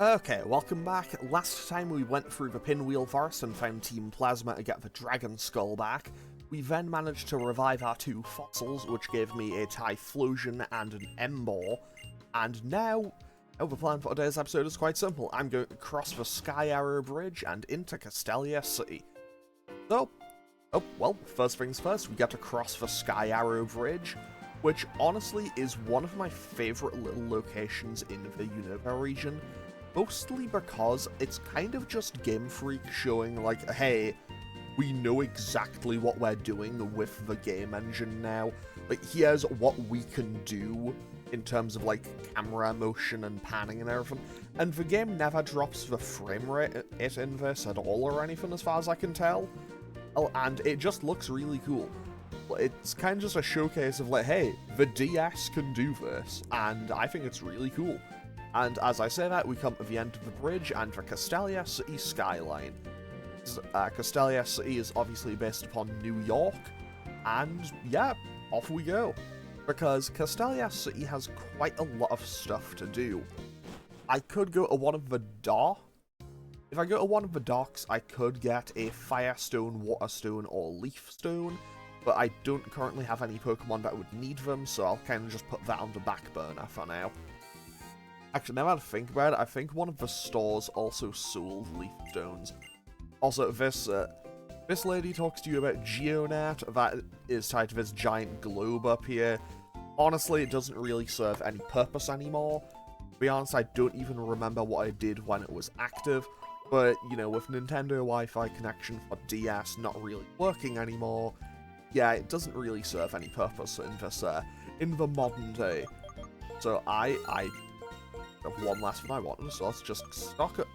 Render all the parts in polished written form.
Okay, welcome back. Last time we went through the Pinwheel Forest and found Team Plasma to get the Dragon Skull back. We then managed to revive our two fossils, which gave me a Typhlosion and an Emboar. And now, the plan for today's episode is quite simple. I'm going to cross the Sky Arrow Bridge and into Castelia City. So, first things first, we get to cross the Sky Arrow Bridge, which honestly is one of my favourite little locations in the Unova region. Mostly because it's kind of just Game Freak showing, like, hey, we know exactly what we're doing with the game engine now. Like, here's what we can do in terms of, like, camera motion and panning and everything. And the game never drops the frame rate in this at all or anything, as far as I can tell. Oh, and it just looks really cool. It's kind of just a showcase of, like, hey, the DS can do this, and I think it's really cool. And as I say that, we come to the end of the bridge and the Castelia City skyline. Castelia City is obviously based upon New York, and yeah, off we go. Because Castelia City has quite a lot of stuff to do. I could go to one of the docks. If I go to one of the docks, I could get a Firestone, Waterstone, or Leafstone, but I don't currently have any Pokemon that would need them, so I'll kind of just put that on the back burner for now. Actually, now that I think about it, I think one of the stores also sold leaf stones. Also, this lady talks to you about Geonet, that is tied to this giant globe up here. Honestly, it doesn't really serve any purpose anymore. To be honest, I don't even remember what I did when it was active, but, you know, with Nintendo Wi-Fi connection for DS not really working anymore, yeah, it doesn't really serve any purpose in this, in the modern day. So I have one last thing I wanted, so let's just stock up.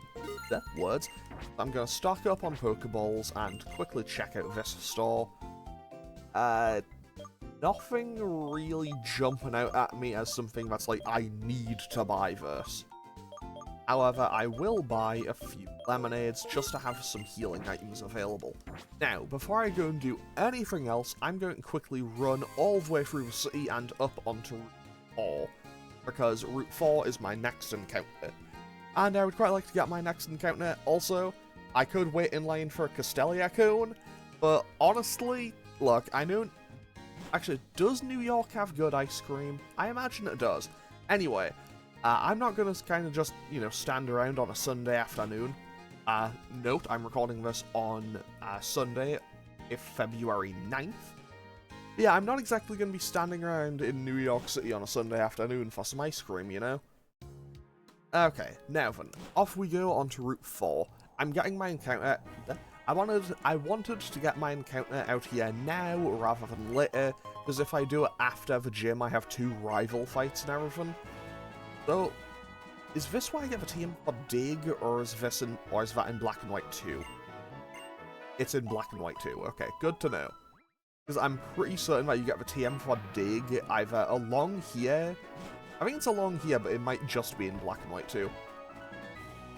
Words. I'm going to stock up on Pokeballs and quickly check out this store. Nothing really jumping out at me as something that's like, I need to buy this. However, I will buy a few lemonades just to have some healing items available. Now, before I go and do anything else, I'm going to quickly run all the way through the city and up onto Route 4. Because Route 4 is my next encounter. And I would quite like to get my next encounter. Also, I could wait in line for a Castelia cone, but honestly, look, I know... Actually, does New York have good ice cream? I imagine it does. Anyway, I'm not going to kind of just, you know, stand around on a Sunday afternoon. Note, I'm recording this on Sunday, February 9th. Yeah, I'm not exactly going to be standing around in New York City on a Sunday afternoon for some ice cream, you know? Okay, now then, off we go onto Route 4. I'm getting my encounter... I wanted to get my encounter out here now rather than later, because if I do it after the gym, I have two rival fights and everything. So, is this why I get the TM for Dig, or is that in Black and White too? It's in Black and White too, okay, good to know. Because I'm pretty certain that you get the TM for Dig either along here. I think it's along here, but it might just be in Black and White too.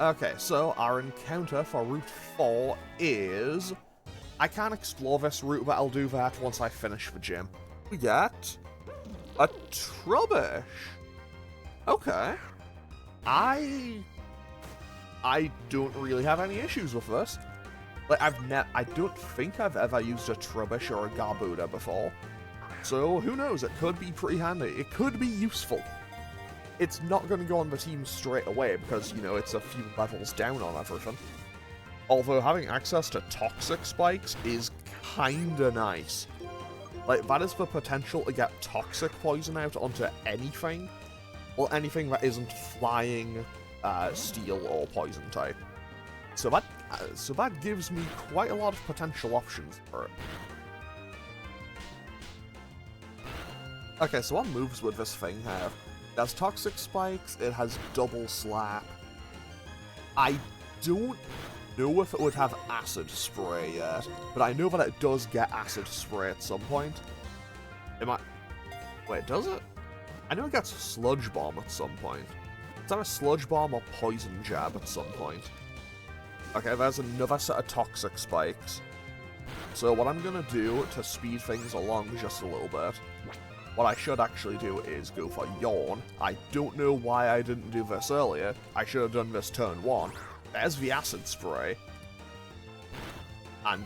Okay, so our encounter for Route 4 is... I can't explore this route, but I'll do that once I finish the gym. We get... a Trubbish! Okay. I don't really have any issues with this. Like, I don't think I've ever used a Trubbish or a Garbuda before. So, who knows, it could be pretty handy. It could be useful. It's not going to go on the team straight away, because, you know, it's a few levels down on everything. Although, having access to Toxic Spikes is kinda nice. Like, that is the potential to get Toxic Poison out onto anything. Well, anything that isn't Flying, Steel, or Poison type. So that gives me quite a lot of potential options for it. Okay, so what moves would this thing have? It has Toxic Spikes, it has Double Slap. I don't know if it would have Acid Spray yet, but I know that it does get Acid Spray at some point. Wait, does it? I know it gets Sludge Bomb at some point. Is that a Sludge Bomb or Poison Jab at some point? Okay, there's another set of Toxic Spikes. So what I'm going to do to speed things along just a little bit what I should actually do is go for Yawn. I don't know why I didn't do this earlier. I should have done this turn 1. There's the Acid Spray. And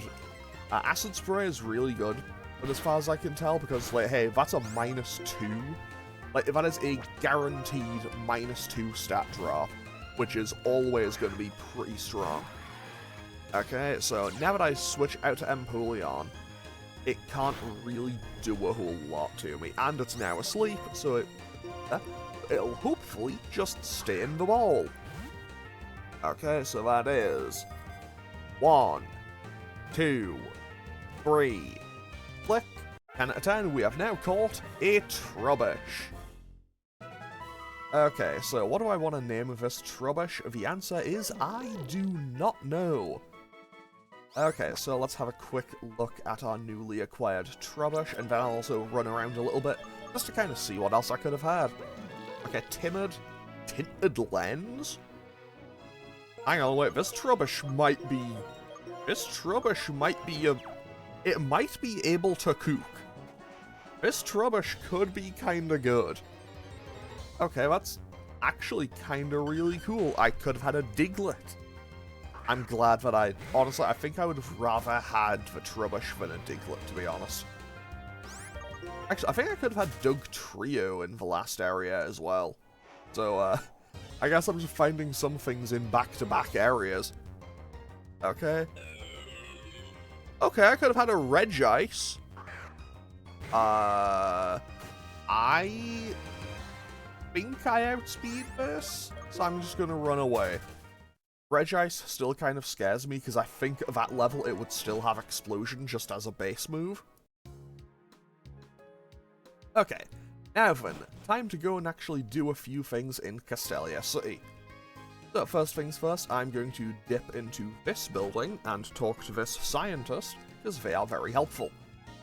Acid Spray is really good, but as far as I can tell, because, like, hey, that's a -2. Like, that is a guaranteed -2 stat drop, which is always going to be pretty strong. Okay, so now that I switch out to Empoleon, it can't really do a whole lot to me, and it's now asleep, so it'll hopefully just stay in the wall. Okay, so that is 1, 2, 3, click, 10 out of 10, we have now caught a Trubbish. Okay, so what do I want to name this Trubbish? The answer is I do not know. Okay, so let's have a quick look at our newly acquired Trubbish, and then I'll also run around a little bit, just to kind of see what else I could have had. Okay, Timid, Tinted Lens? Hang on, wait, this Trubbish might be it might be able to cook. This Trubbish could be kinda good. Okay, that's actually kinda really cool. I could have had a Diglett. I'm glad that honestly, I think I would have rather had the Trubbish than a Diglett, to be honest. Actually, I think I could have had Dugtrio in the last area as well. So, I guess I'm just finding some things in back-to-back areas. Okay. Okay, I could have had a Regice. I think I outspeed this, so I'm just gonna run away. Regice still kind of scares me, because I think at that level it would still have Explosion just as a base move. Okay, now then, time to go and actually do a few things in Castelia City. So first things first, I'm going to dip into this building and talk to this scientist, because they are very helpful.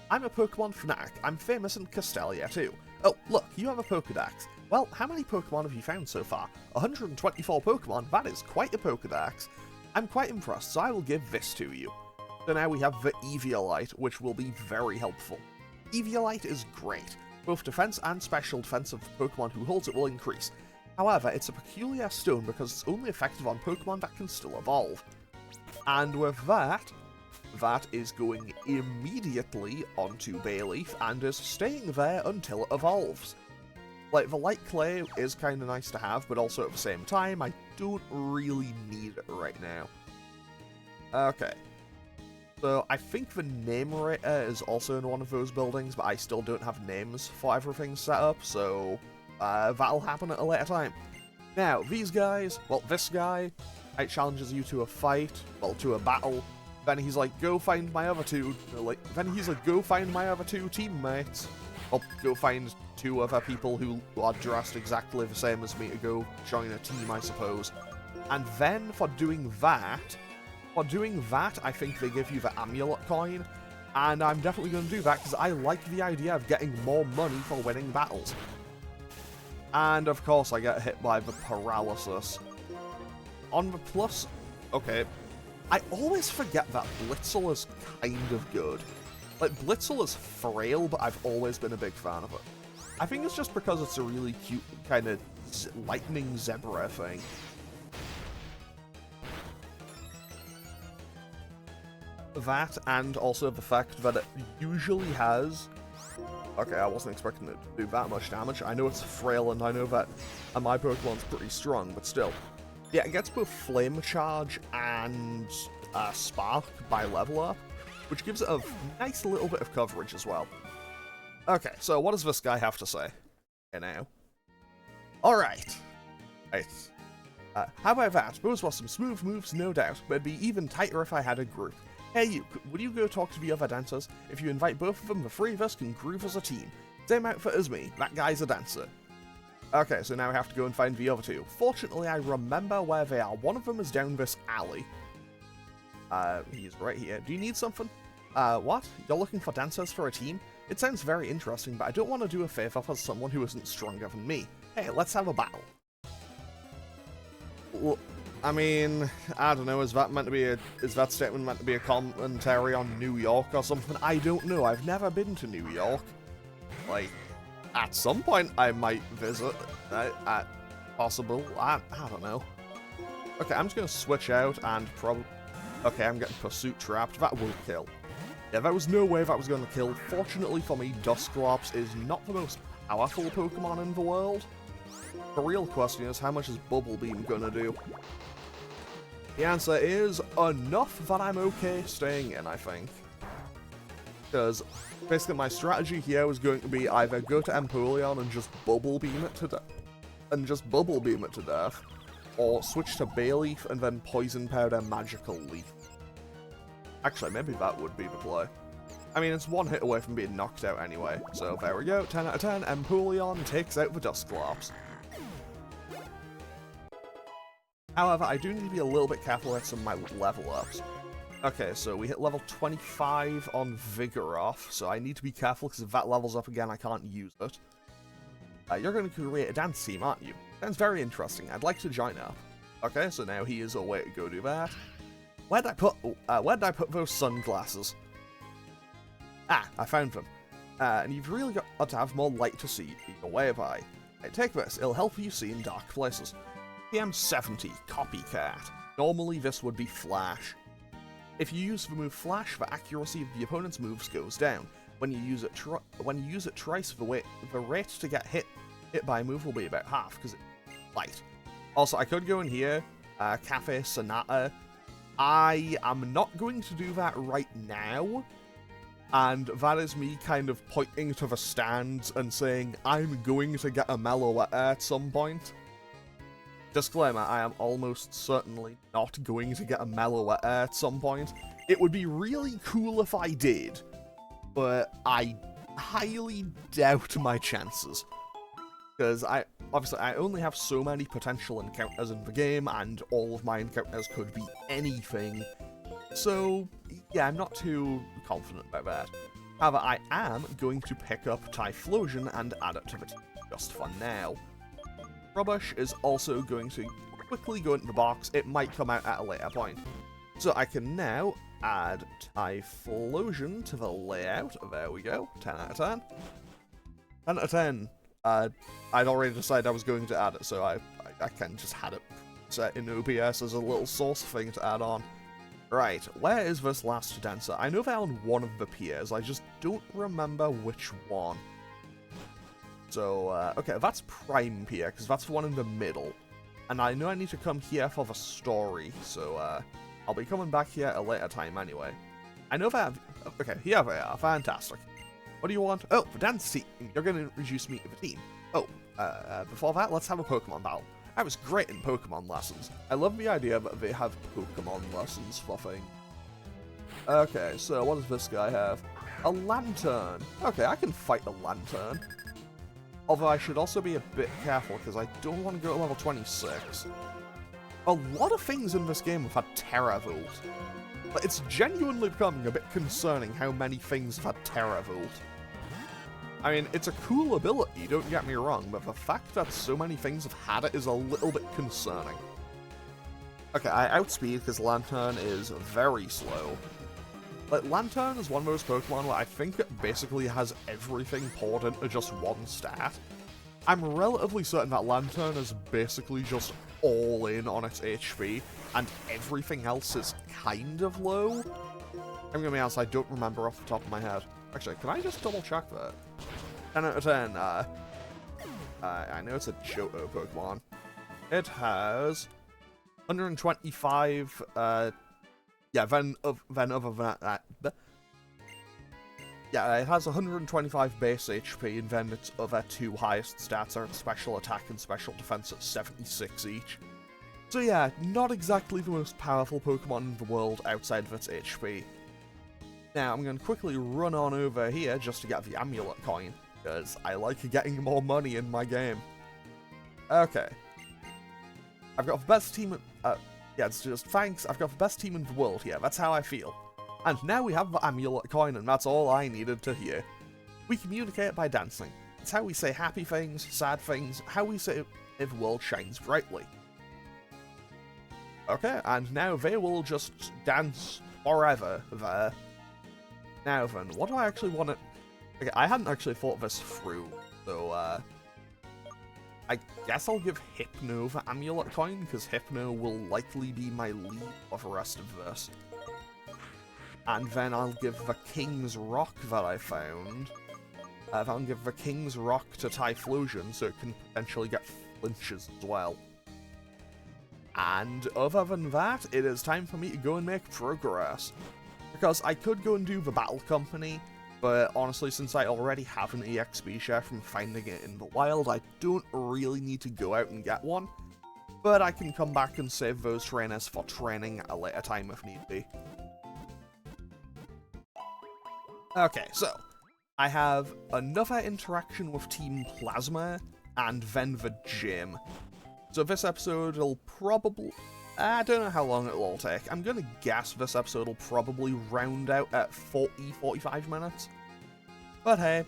I'm a Pokemon fanatic. I'm famous in Castelia too. Oh, look, you have a Pokedex. Well, how many Pokemon have you found so far? 124 Pokemon? That is quite a Pokedex. I'm quite impressed, so I will give this to you. So now we have the Eviolite, which will be very helpful. Eviolite is great. Both defense and special defense of the Pokemon who holds it will increase. However, it's a peculiar stone because it's only effective on Pokemon that can still evolve. And with that is going immediately onto Bayleaf and is staying there until it evolves. Like, the Light Clay is kind of nice to have, but also at the same time, I don't really need it right now. Okay. So, I think the Namerator is also in one of those buildings, but I still don't have names for everything set up, so that'll happen at a later time. Now, these guys, well, this guy, it challenges you to a fight, well, to a battle. Then he's like, go find my other two, go find my other two teammates. Well, go find 2 other people who are dressed exactly the same as me to go join a team, I suppose. And then for doing that, I think they give you the Amulet coin, and I'm definitely going to do that because I like the idea of getting more money for winning battles. And of course I get hit by the Paralysis. On the plus, okay, I always forget that Blitzel is kind of good. Like, Blitzel is frail, but I've always been a big fan of it. I think it's just because it's a really cute kind of lightning zebra thing. That, and also the fact that it usually has... Okay, I wasn't expecting it to do that much damage. I know it's frail, and I know that my Pokemon's pretty strong, but still. Yeah, it gets both Flame Charge and Spark by level up, which gives it a nice little bit of coverage as well. Okay, so what does this guy have to say? Okay, now. Alright. Right. How about that? Those were some smooth moves, no doubt, but it'd be even tighter if I had a group. Hey you, would you go talk to the other dancers? If you invite both of them, the 3 of us can groove as a team. Same outfit as me, that guy's a dancer. Okay, so now we have to go and find the other 2. Fortunately, I remember where they are. One of them is down this alley. He's right here. Do you need something? What? You're looking for dancers for a team? It sounds very interesting, but I don't want to do a favor for someone who isn't stronger than me. Hey, let's have a battle. Well, I mean, I don't know, is that statement meant to be a commentary on New York or something? I don't know, I've never been to New York. Like, at some point I might visit. Possible. I don't know. Okay, I'm just gonna switch out and probably... Okay, I'm getting Pursuit Trapped. That will kill. Yeah, there was no way that was going to kill. Fortunately for me, Dusclops is not the most powerful Pokemon in the world. The real question is, how much is Bubble Beam gonna do? The answer is enough that I'm okay staying in, I think. Because basically my strategy here was going to be either go to Empoleon and just Bubble Beam it to death, or switch to Bayleaf and then Poison Powder Magical Leaf. Actually, maybe that would be the play. I mean, it's one hit away from being knocked out anyway, so there we go, 10 out of 10, Empoleon takes out the Dusclops. However, I do need to be a little bit careful with some of my level ups. Okay, so we hit level 25 on Vigoroth, so I need to be careful because if that levels up again, I can't use it. You're going to create a dance team, aren't you? Sounds very interesting. I'd like to join up. Okay, so now he is away to go do that. Where'd I put those sunglasses? Ah, I found them. And you've really got to have more light to see either way by. Hey, take this. It'll help you see in dark places. PM70, Copycat. Normally this would be Flash. If you use the move Flash, the accuracy of the opponent's moves goes down. When you use it twice, the rate to get hit by a move will be about half, because it's light. Also, I could go in here, Cafe Sonata. I am not going to do that right now, and that is me kind of pointing to the stands and saying, I'm going to get a Mellow at some point. Disclaimer, I am almost certainly not going to get a Mellow at some point. It would be really cool if I did, but I highly doubt my chances. Because obviously I only have so many potential encounters in the game, and all of my encounters could be anything. So, yeah, I'm not too confident about that. However, I am going to pick up Typhlosion and add it to the team, just for now. Rubbish is also going to quickly go into the box. It might come out at a later point. So I can now add Typhlosion to the layout. There we go. 10 out of 10. 10 out of 10. I'd already decided I was going to add it, so I can just had it set in OBS as a little source thing to add on. Right, where is this last dancer? I know they're on one of the piers, I just don't remember which one. So, okay, that's Prime Pier, because that's the one in the middle. And I know I need to come here for the story, so I'll be coming back here at a later time anyway. I know that... Okay, here they are, fantastic. What do you want? Oh, the dance team. You're going to introduce me to the team. Oh, before that, let's have a Pokemon battle. I was great in Pokemon lessons. I love the idea that they have Pokemon lessons for things. Okay, so what does this guy have? A Lantern. Okay, I can fight a Lantern. Although I should also be a bit careful, because I don't want to go to level 26. A lot of things in this game have had Terravolt. But it's genuinely becoming a bit concerning how many things have had Terravolt. I mean, it's a cool ability, don't get me wrong, but the fact that so many things have had it is a little bit concerning. Okay, I outspeed because Lantern is very slow. Like, Lantern is one of those Pokemon where I think it basically has everything poured into just one stat. I'm relatively certain that Lantern is basically just all in on its HP, and everything else is kind of low. I'm gonna be honest, I don't remember off the top of my head. Actually, can I just double check that? 10 out of 10, I know it's a Johto Pokemon. It has 125, yeah, then other than that, yeah, it has 125 base HP, and then its other two highest stats are Special Attack and Special Defense at 76 each. So yeah, not exactly the most powerful Pokemon in the world outside of its HP. Now, I'm going to quickly run on over here just to get the Amulet Coin, because I like getting more money in my game. Okay. I've got the best team... yeah, it's just thanks, I've got the best team in the world here, that's how I feel. And now we have the Amulet Coin, and that's all I needed to hear. We communicate by dancing. It's how we say happy things, sad things, how we say if the world shines brightly. Okay, and now they will just dance forever there. Now then, what do I actually want to... Okay, I hadn't actually thought this through. So, I guess I'll give Hypno the Amulet Coin, because Hypno will likely be my lead for the rest of this. And then I'll give the King's Rock that I found. Then I'll give the King's Rock to Typhlosion, so it can potentially get flinches as well. And other than that, it is time for me to go and make progress. Because I could go and do the Battle Company, but honestly, since I already have an EXP share from finding it in the wild, I don't really need to go out and get one. But I can come back and save those trainers for training at a later time if need be. Okay, so I have another interaction with Team Plasma, and then the gym. So this episode will probably... I don't know how long it'll all take. I'm gonna guess this episode will probably round out at 40-45 minutes. But hey,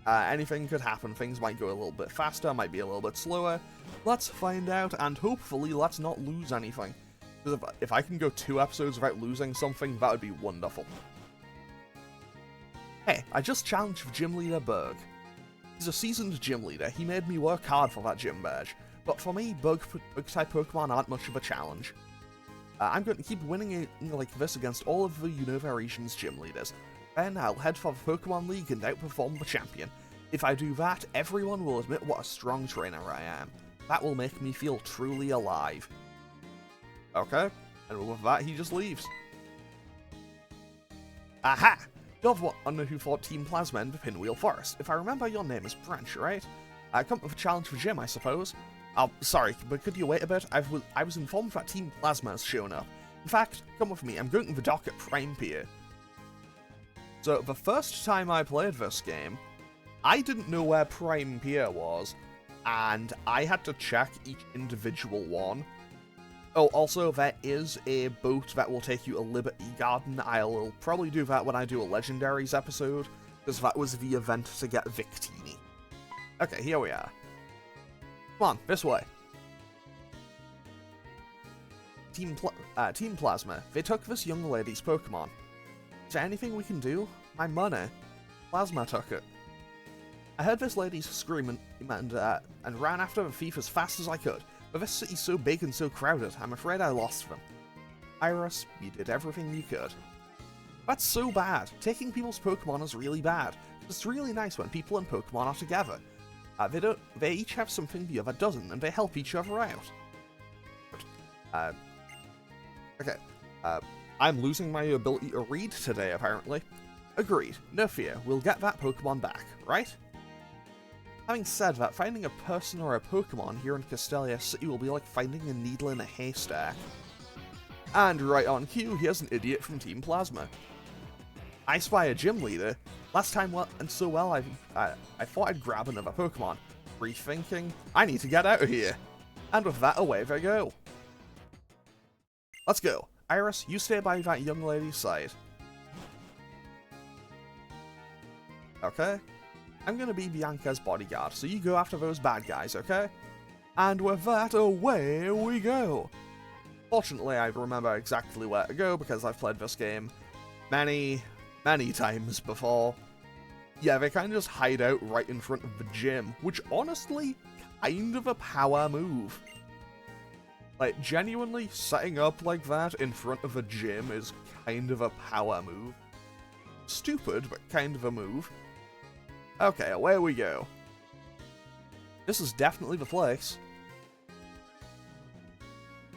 anything could happen. Things might go a little bit faster, might be a little bit slower. Let's find out, and hopefully let's not lose anything. Because if I can go 2 episodes without losing something, that would be wonderful. Hey, I just challenged Gym Leader Berg. He's a seasoned gym leader. He made me work hard for that gym badge. But for me, Bug-type Pokemon aren't much of a challenge. I'm going to keep winning it like this against all of the Unova region's gym leaders. Then I'll head for the Pokemon League and outperform the champion. If I do that, everyone will admit what a strong trainer I am. That will make me feel truly alive. Okay, and with that, he just leaves. Aha! You're the one who fought Team Plasma in the Pinwheel Forest. If I remember, your name is Branch, right? Come with a challenge for Gym, I suppose. Oh, sorry, but could you wait a bit? I was informed that Team Plasma has shown up. In fact, come with me, I'm going to the dock at Prime Pier. So, the first time I played this game, I didn't know where Prime Pier was, and I had to check each individual one. Oh, also, there is a boat that will take you to Liberty Garden. I'll probably do that when I do a Legendaries episode, because that was the event to get Victini. Okay, here we are. Come on, this way. Team Plasma, they took this young lady's Pokemon. Is there anything we can do? My money. Plasma took it. I heard this lady scream and ran after the thief as fast as I could. But this city's so big and so crowded, I'm afraid I lost them. Iris, you did everything you could. That's so bad. Taking people's Pokemon is really bad. It's really nice when people and Pokemon are together. They each have something the other doesn't, and they help each other out. Okay. I'm losing my ability to read today, apparently. Agreed. No fear. We'll get that Pokemon back, right? Having said that, finding a person or a Pokemon here in Castelia City will be like finding a needle in a haystack. And right on cue, here's an idiot from Team Plasma. I spy a gym leader. Last time went so well, I thought I'd grab another Pokemon. Rethinking, I need to get out of here. And with that, away they go. Let's go. Iris, you stay by that young lady's side. Okay. I'm gonna be Bianca's bodyguard, so you go after those bad guys, okay? And with that, away we go! Fortunately, I remember exactly where to go because I've played this game many times before. Yeah, they kind of just hide out right in front of the gym, which honestly, kind of a power move. Like, genuinely, setting up like that in front of a gym is kind of a power move. Stupid, but kind of a move. Okay, away we go. This is definitely the place.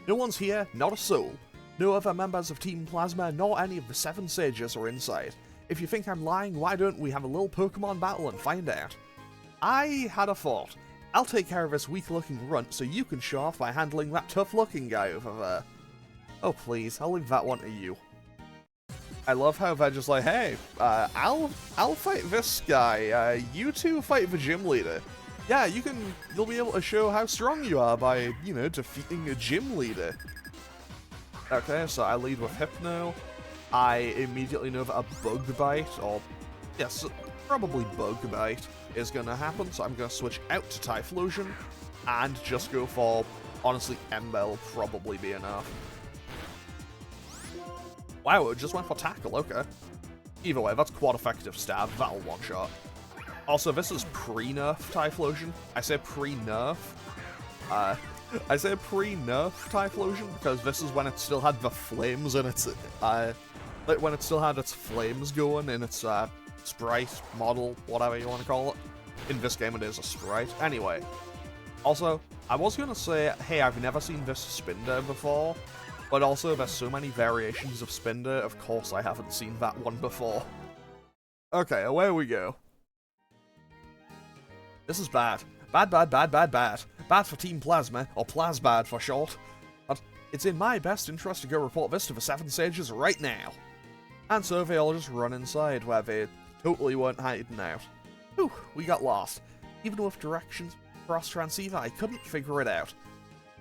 No one's here, not a soul. No other members of Team Plasma, nor any of the 7 sages are inside. If you think I'm lying, why don't we have a little Pokemon battle and find out? I had a thought. I'll take care of this weak-looking runt so you can show off by handling that tough-looking guy over there. Oh please, I'll leave that one to you. I love how they're just like, hey, I'll fight this guy, you two fight the gym leader. Yeah, you'll be able to show how strong you are by, you know, defeating a gym leader. Okay, so I lead with Hypno. I immediately know that a Bug Bite, or, yes, probably Bug Bite, is gonna happen, so I'm gonna switch out to Typhlosion, and just go for, honestly, Ember will probably be enough. Wow, it just went for Tackle, okay. Either way, that's quad effective stab, that'll one-shot. Also, this is pre-nerf Typhlosion. I say pre-nerf. I say pre-nerf Typhlosion because this is when it still had the flames in its, like when it still had its flames going in its, sprite, model, whatever you want to call it. In this game it is a sprite. Anyway. Also, I was gonna say, hey, I've never seen this Spinder before, but also there's so many variations of Spinder, of course I haven't seen that one before. Okay, away we go. This is bad. Bad, bad, bad, bad, bad. Bad for Team Plasma, or Plasbad for short. But it's in my best interest to go report this to the 7 Sages right now. And so they all just run inside, where they totally weren't hiding out. Whew, we got lost. Even with directions across Transceiver, I couldn't figure it out.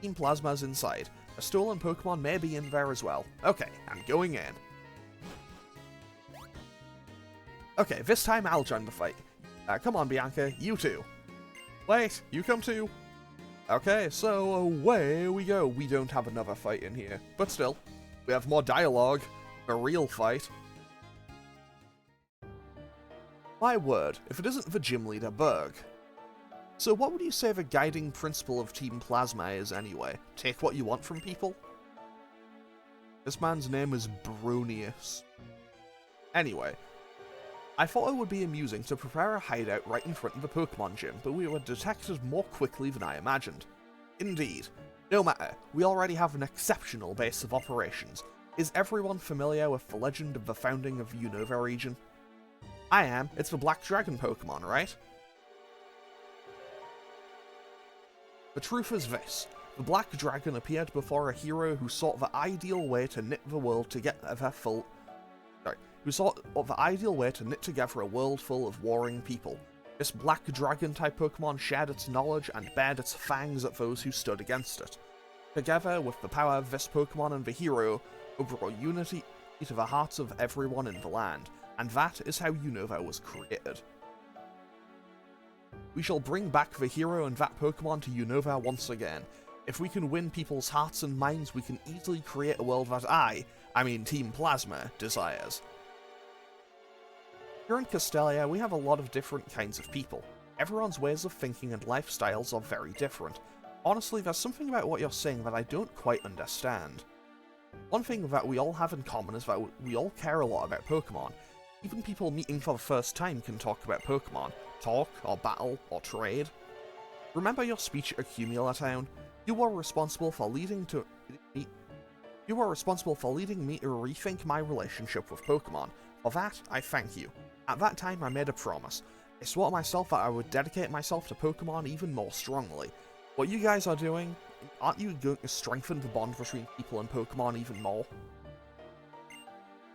Team Plasma's inside. A stolen Pokemon may be in there as well. Okay, I'm going in. Okay, this time I'll join the fight. Come on, Bianca, you too. Wait, you come too. Okay, so away we go. We don't have another fight in here, but still, we have more dialogue. A real fight. My word, if it isn't the gym leader, Berg. So what would you say the guiding principle of Team Plasma is anyway? Take what you want from people? This man's name is Brunius. Anyway, I thought it would be amusing to prepare a hideout right in front of the Pokemon gym, but we were detected more quickly than I imagined. Indeed. No matter, we already have an exceptional base of operations. Is everyone familiar with the legend of the founding of Unova region? I am. It's the Black Dragon Pokemon, right? The truth is this. The Black Dragon appeared before a hero who sought the ideal way to knit the world together who sought the ideal way to knit together a world full of warring people. This Black Dragon-type Pokemon shared its knowledge and bared its fangs at those who stood against it. Together, with the power of this Pokemon and the hero, it brought unity to the hearts of everyone in the land, and that is how Unova was created. We shall bring back the hero and that Pokemon to Unova once again. If we can win people's hearts and minds, we can easily create a world that I mean Team Plasma, desires. Here in Castelia, we have a lot of different kinds of people. Everyone's ways of thinking and lifestyles are very different. Honestly, there's something about what you're saying that I don't quite understand. One thing that we all have in common is that we all care a lot about Pokemon. Even people meeting for the first time can talk about Pokemon. Talk, or battle, or trade. Remember your speech at Accumula Town? You were responsible for leading me to rethink my relationship with Pokemon. For that, I thank you. At that time, I made a promise. I swore to myself that I would dedicate myself to Pokemon even more strongly. What you guys are doing, aren't you going to strengthen the bond between people and Pokemon even more?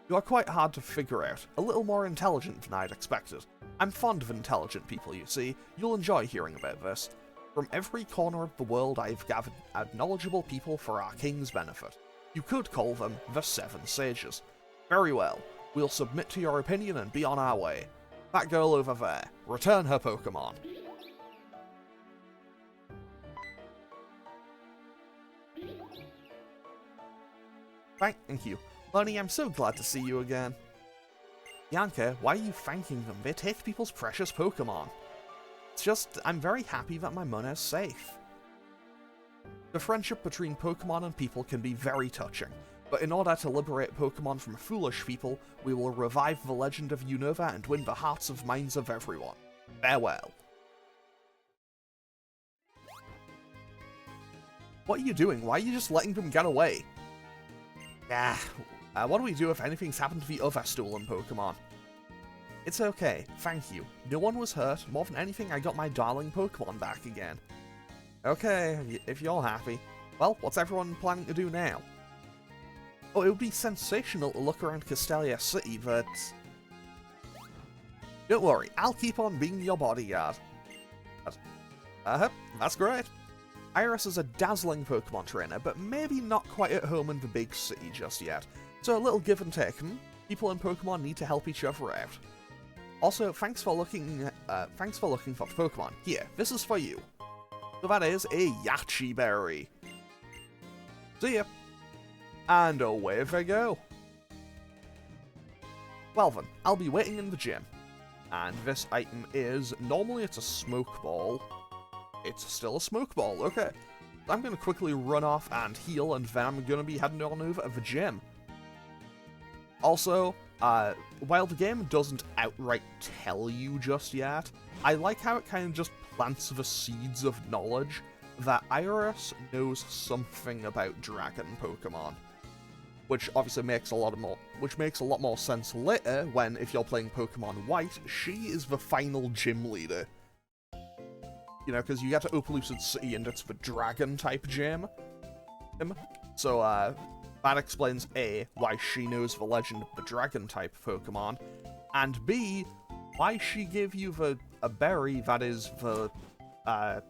You are quite hard to figure out, a little more intelligent than I'd expected. I'm fond of intelligent people, you see. You'll enjoy hearing about this. From every corner of the world, I've gathered knowledgeable people for our king's benefit. You could call them the 7 Sages. Very well. We'll submit to your opinion and be on our way. That girl over there, return her Pokemon. Thank you. Bunny, I'm so glad to see you again. Bianca, why are you thanking them? They take people's precious Pokemon. It's just, I'm very happy that my Mona's safe. The friendship between Pokemon and people can be very touching, but in order to liberate Pokemon from foolish people, we will revive the legend of Unova and win the hearts and minds of everyone. Farewell. What are you doing? Why are you just letting them get away? What do we do if anything's happened to the other stolen Pokemon? It's okay, thank you. No one was hurt. More than anything, I got my darling Pokemon back again. Okay, if you're happy. Well, what's everyone planning to do now? Oh, it would be sensational to look around Castelia City, but... Don't worry, I'll keep on being your bodyguard. That's great. Iris is a dazzling Pokemon trainer, but maybe not quite at home in the big city just yet. So a little give and take, People and Pokemon need to help each other out. Also, thanks for looking for Pokemon. Here, this is for you. So that is a Yachi Berry. See ya. And away they go. Well then, I'll be waiting in the gym. And this item is, normally it's a smoke ball. It's still a smoke ball, okay. I'm going to quickly run off and heal, and then I'm going to be heading on over to the gym. Also, while the game doesn't outright tell you just yet, I like how it kind of just plants the seeds of knowledge that Iris knows something about dragon Pokemon. Which obviously makes a lot more sense later when, if you're playing Pokemon White, she is the final gym leader. You know, because you get to Opelucid City and it's the dragon-type gym. So, that explains A, why she knows the legend of the dragon-type Pokemon, and B, why she gave you a berry that is the...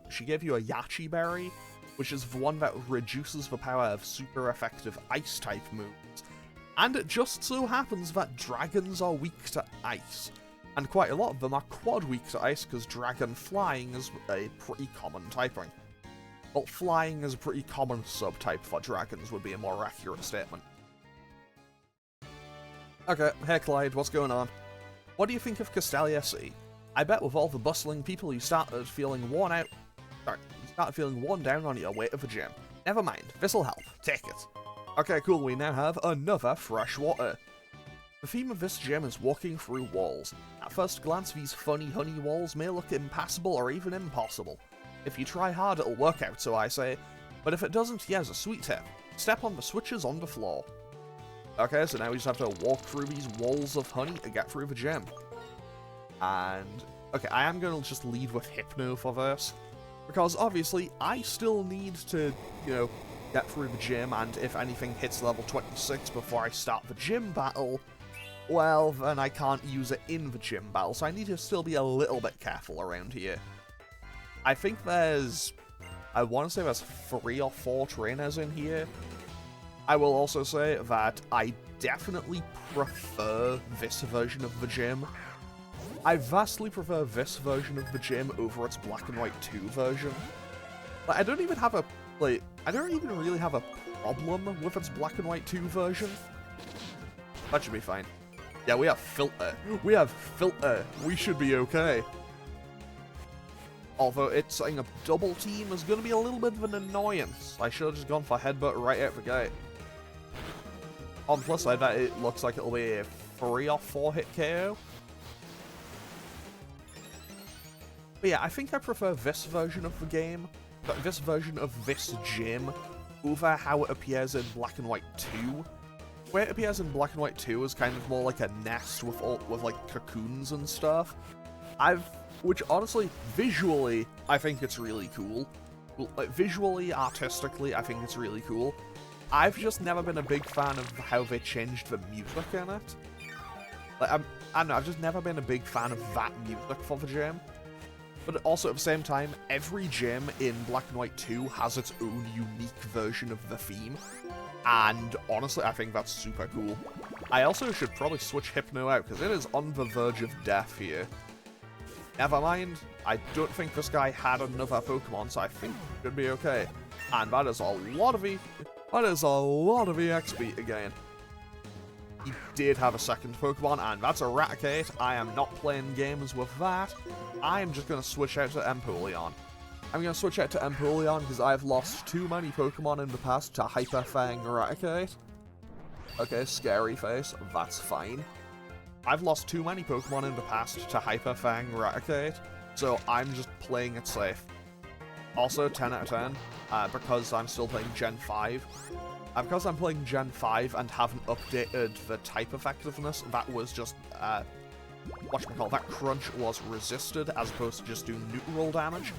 she gave you a Yachi berry, which is the one that reduces the power of super effective ice-type moves. And it just so happens that dragons are weak to ice. And quite a lot of them are quad weak to ice, because dragon flying is a pretty common typing. Well, flying is a pretty common subtype for dragons would be a more accurate statement. Okay, hey Clyde, what's going on? What do you think of Castelia City? I bet with all the bustling people you started feeling worn down on your way to the gym. Never mind, this'll help. Take it. Okay, cool, we now have another fresh water. The theme of this gym is walking through walls. At first glance, these funny honey walls may look impassable or even impossible. If you try hard, it'll work out, so I say. But if it doesn't, here's a sweet tip. Step on the switches on the floor. Okay, so now we just have to walk through these walls of honey to get through the gym. And, okay, I am going to just lead with Hypno for this. Because, obviously, I still need to, you know, get through the gym, and if anything hits level 26 before I start the gym battle, well, then I can't use it in the gym battle, so I need to still be a little bit careful around here. I think there's... I want to say there's 3 or 4 trainers in here. I will also say that I definitely prefer this version of the gym. I vastly prefer this version of the gym over its Black and White 2 version. Like, I don't even really have a problem with its Black and White 2 version. That should be fine. Yeah, we have Filter. We have Filter. We should be okay. Although it's setting up double team is going to be a little bit of an annoyance. I should have just gone for Headbutt right out the gate. On the plus side, that it looks like it'll be a 3 or 4 hit KO. But yeah, I think I prefer this version of the game, this version of this gym, over how it appears in Black and White 2. Where it appears in Black and White 2 is kind of more like a nest with like cocoons and stuff. Which honestly, visually, I think it's really cool. Like, visually, artistically, I think it's really cool. I've just never been a big fan of how they changed the music in it. Like, I don't know, I've just never been a big fan of that music for the gym. But also, at the same time, every gym in Black and White 2 has its own unique version of the theme. And honestly, I think that's super cool. I also should probably switch Hypno out, because it is on the verge of death here. Never mind, I don't think this guy had another Pokemon, so I think it should be okay. And that is a lot of EXP again. He did have a second Pokemon, and that's Eradicate. I am not playing games with that. I am just going to switch out to Empoleon. I'm going to switch out to Empoleon because I've lost too many Pokemon in the past to Hyper Fang Eradicate. Okay, Scary Face, that's fine. I've lost too many Pokemon in the past to Hyper Fang Eradicate, so I'm just playing it safe. Also, 10 out of 10, because I'm still playing Gen 5. Because I'm playing Gen 5 and haven't updated the type effectiveness, that was just, whatchamacallit, that crunch was resisted as opposed to just doing neutral damage.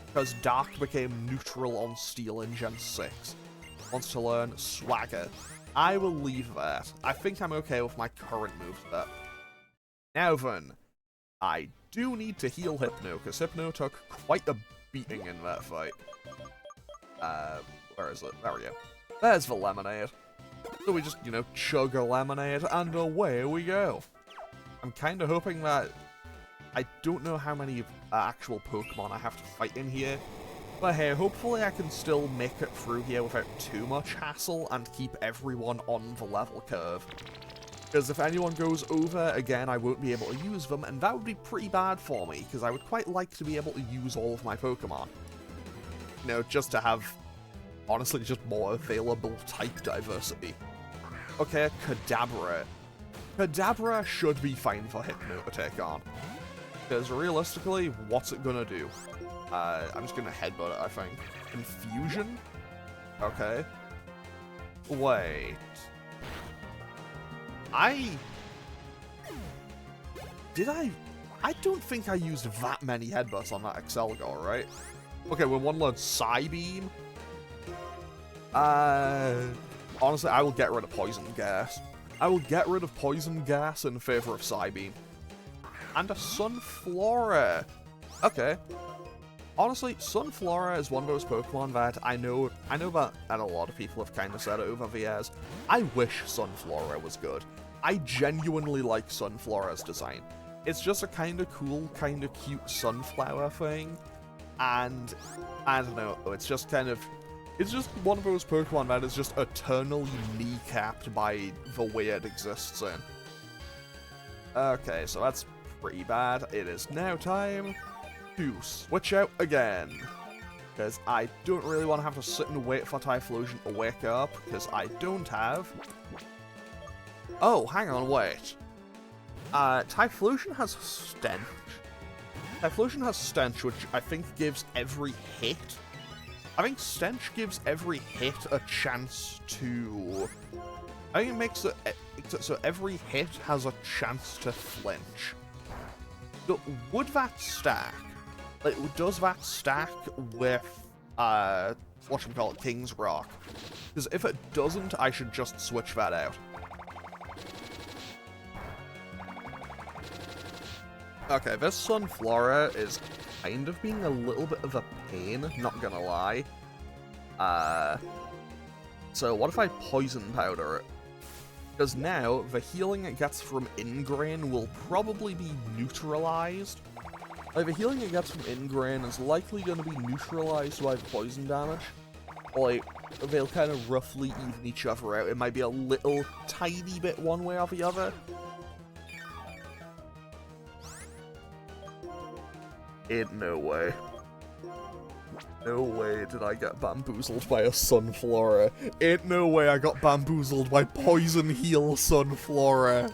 Because Dark became neutral on Steel in Gen 6. Wants to learn Swagger. I will leave that. I think I'm okay with my current moveset. Now then, I do need to heal Hypno, because Hypno took quite a beating in that fight. Where is it? There we go. There's the lemonade. So we just, you know, chug a lemonade, and away we go. I'm kind of hoping that... I don't know how many actual Pokemon I have to fight in here, but hey, hopefully I can still make it through here without too much hassle and keep everyone on the level curve. Because if anyone goes over, again, I won't be able to use them, and that would be pretty bad for me, because I would quite like to be able to use all of my Pokemon. You know, just to have, honestly, just more available type diversity. Okay, Kadabra. Kadabra should be fine for Hypno to take on. Because realistically, what's it gonna do? I'm just gonna headbutt it, I think. Confusion? Okay. Wait. I don't think I used that many headbutts on that Excelgor, right? Okay, when one learns Psybeam. Honestly, I will get rid of Poison Gas. I will get rid of Poison Gas in favor of Psybeam. And a Sunflora. Okay. Honestly, Sunflora is one of those Pokemon that I know that a lot of people have kind of said it over the years. I wish Sunflora was good. I genuinely like Sunflora's design. It's just a kind of cool, kind of cute sunflower thing. And, I don't know, it's just kind of... It's just one of those Pokemon that is just eternally kneecapped by the way it exists in. Okay, so that's pretty bad. It is now time to switch out again. Because I don't really want to have to sit and wait for Typhlosion to wake up, because I don't have... Oh, hang on, wait. Typhlosion has Stench. Typhlosion has Stench, which I think gives every hit. I think Stench gives every hit a chance to... I think it makes it so every hit has a chance to flinch. So would that stack? Like, does that stack with, whatchamacallit, King's Rock? Because if it doesn't, I should just switch that out. Okay, this Sunflora is kind of being a little bit of a pain, not gonna lie. So what if I Poison Powder it? Because now, the healing it gets from Ingrain will probably be neutralized. Like, the healing it gets from Ingrain is likely going to be neutralized by the poison damage. Or, like, they'll kind of roughly even each other out. It might be a little tiny bit one way or the other. Ain't no way. No way did I get bamboozled by a Sunflora. Ain't no way I got bamboozled by Poison Heal Sunflora.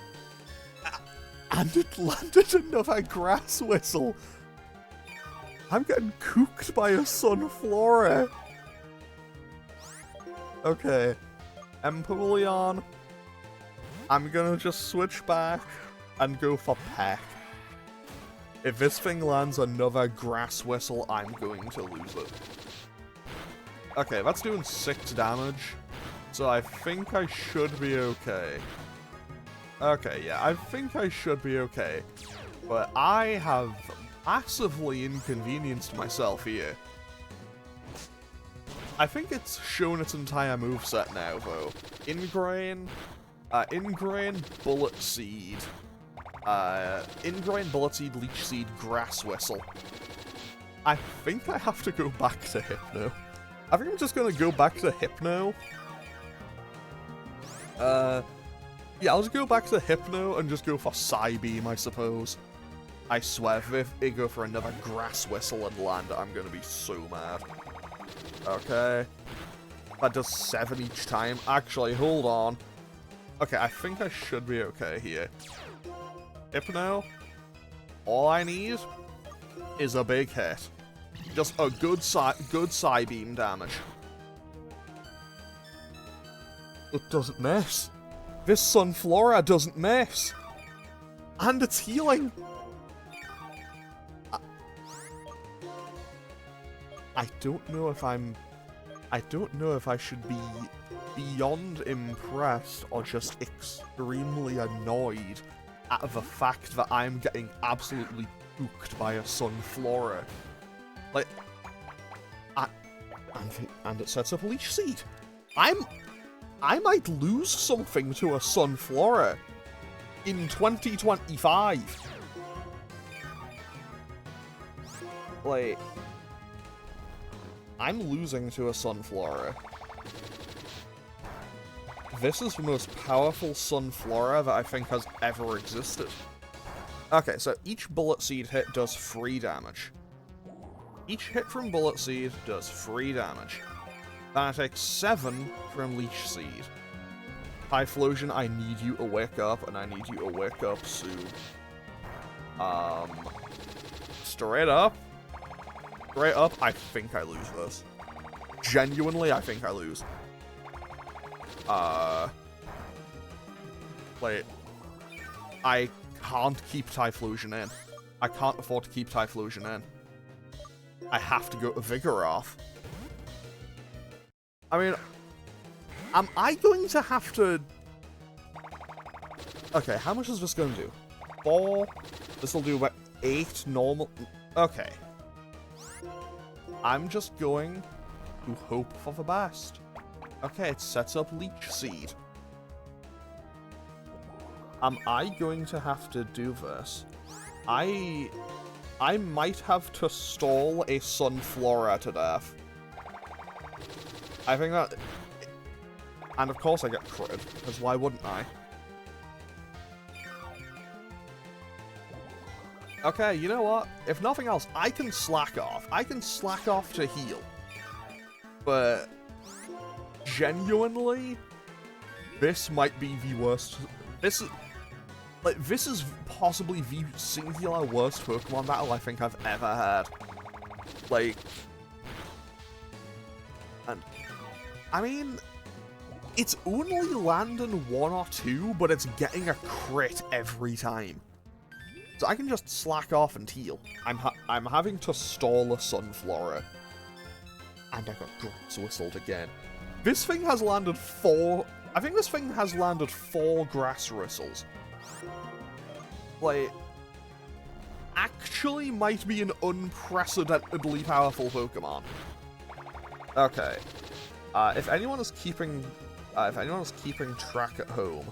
And it landed another Grass Whistle. I'm getting cooked by a Sunflora. Okay. Empoleon. I'm gonna just switch back and go for Peck. If this thing lands another Grass Whistle, I'm going to lose it. Okay, that's doing 6 damage. So I think I should be okay. Okay, yeah, I think I should be okay. But I have massively inconvenienced myself here. I think it's shown its entire moveset now, though. Ingrain, Bullet Seed. Ingrain, Bullet Seed, Leech Seed, Grass Whistle. I think I have to go back to Hypno. I think I'm just gonna go back to Hypno. Yeah, I'll just go back to Hypno and just go for Psybeam, I suppose. I swear, if they go for another Grass Whistle and land, I'm gonna be so mad. Okay. That does 7 each time. Actually, hold on. Okay, I think I should be okay here. Hypno, all I need is a big hit. Just a good Psybeam damage. It doesn't miss. This Sunflora doesn't miss. And it's healing. I don't know if I should be beyond impressed or just extremely annoyed at the fact that I'm getting absolutely cooked by a Sunflora. Like, and it sets up Leech Seed. I might lose something to a Sunflora in 2025. Like, I'm losing to a Sunflora. this is the most powerful Sunflora that I think has ever existed. Okay, so each Bullet Seed hit does 3 damage. Each hit from Bullet Seed does 3 damage. Then I take 7 from Leech Seed. Typhlosion, I need you to wake up, and I need you to wake up soon. Straight up, I think I lose this. Genuinely, I think I lose. Wait. I can't keep Typhlosion in. I can't afford to keep Typhlosion in. I have to go to Vigoroth. I mean, am I going to have to... Okay, how much is this going to do? 4? This will do about 8 normal... Okay. I'm just going to hope for the best. Okay, it sets up Leech Seed. Am I going to have to do this? I might have to stall a Sunflora to death. I think that... And of course I get critted, because why wouldn't I? Okay, you know what? If nothing else, I can slack off. I can slack off to heal. But... genuinely, this might be the worst... This is possibly the singular worst Pokemon battle I think I've ever had. Like... And... I mean... It's only landing 1 or 2, but it's getting a crit every time. So I can just slack off and heal. I'm having to stall a Sunflora. And I got Grass Whistled again. This thing has landed 4... I think this thing has landed 4 Grass Whistles. Like... Actually might be an unprecedentedly powerful Pokemon. Okay. If anyone is keeping track at home,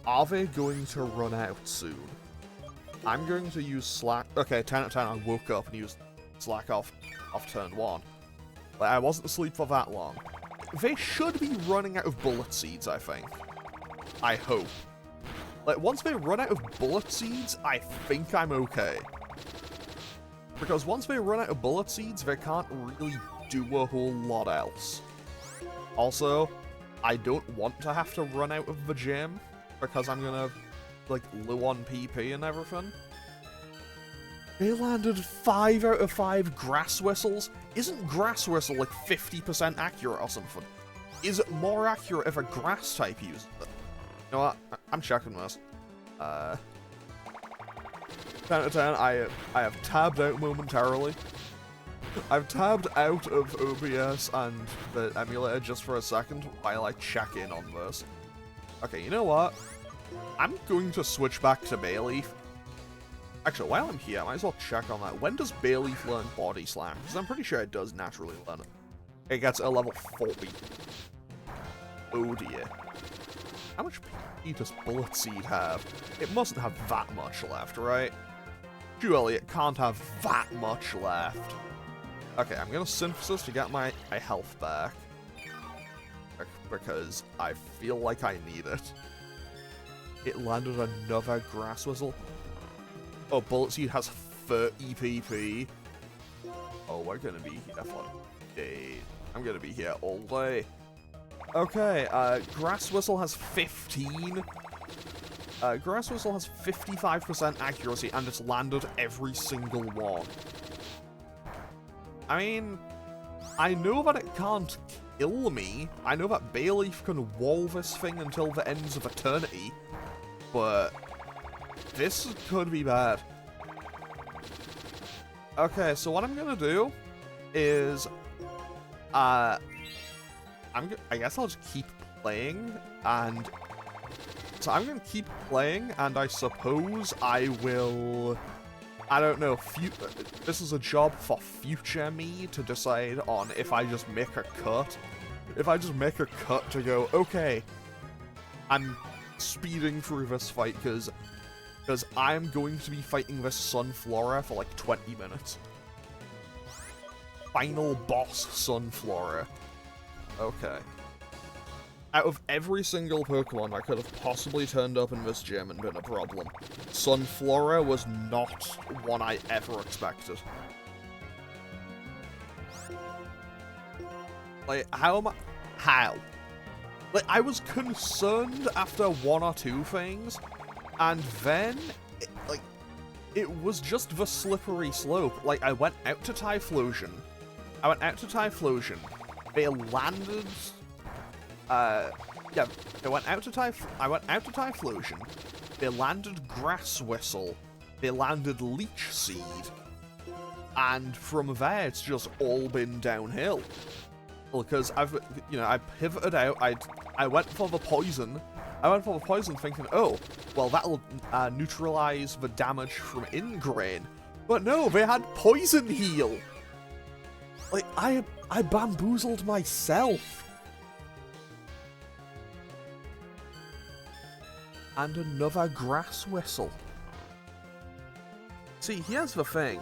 are they going to run out soon? I'm going to use Slack... Okay, 10 out of 10, I woke up and used Slack off turn 1. Like, I wasn't asleep for that long. They should be running out of Bullet Seeds, I think. I hope. Like, once they run out of Bullet Seeds, I think I'm okay. Because once they run out of Bullet Seeds, they can't really do a whole lot else. Also, I don't want to have to run out of the gym, because I'm gonna, like, low on PP and everything. They landed 5 out of 5 Grass Whistles? Isn't Grass Whistle, like, 50% accurate or something? Is it more accurate if a Grass type uses it? You know what? I'm checking this. 10 out of 10, I have tabbed out momentarily. I've tabbed out of OBS and the emulator just for a second while I check in on this. Okay, you know what? I'm going to switch back to Bayleaf. Actually, while I'm here, I might as well check on that. When does Bayleaf learn Body Slam? Because I'm pretty sure it does naturally learn it. It gets a level 40. Oh dear. How much PP does Bullet Seed have? It mustn't have that much left, right? Surely it can't have that much left. Okay, I'm gonna Synthesis to get my health back. Because I feel like I need it. It landed another Grass Whistle. Oh, Bullet Seed has 30 PP. Oh, we're gonna be here for days. I'm gonna be here all day. Okay, Grass Whistle has 15. Grass Whistle has 55% accuracy, and it's landed every single one. I mean, I know that it can't kill me. I know that Bayleaf can wall this thing until the ends of eternity. But this could be bad. Okay, so what I'm gonna do is, I guess I'll just keep playing, and so I'm gonna keep playing, and I suppose I will. I don't know. This is a job for future me to decide on if I just make a cut. If I just make a cut to go, okay, I'm speeding through this fight because I'm going to be fighting this Sunflora for like 20 minutes. Final boss Sunflora. Okay. Out of every single Pokemon that could have possibly turned up in this gym and been a problem, Sunflora was not one I ever expected. Like, how am I... How? Like, I was concerned after one or two things, and then, it was just the slippery slope. Like, I went out to Typhlosion. They landed... I went out to Typhlosion. They landed Grass Whistle. They landed Leech Seed. And from there, it's just all been downhill. Because I pivoted out. I went for the poison. Thinking, oh, well, that'll neutralize the damage from Ingrain. But no, they had Poison Heal. Like, I bamboozled myself. And another Grass Whistle. See, here's the thing.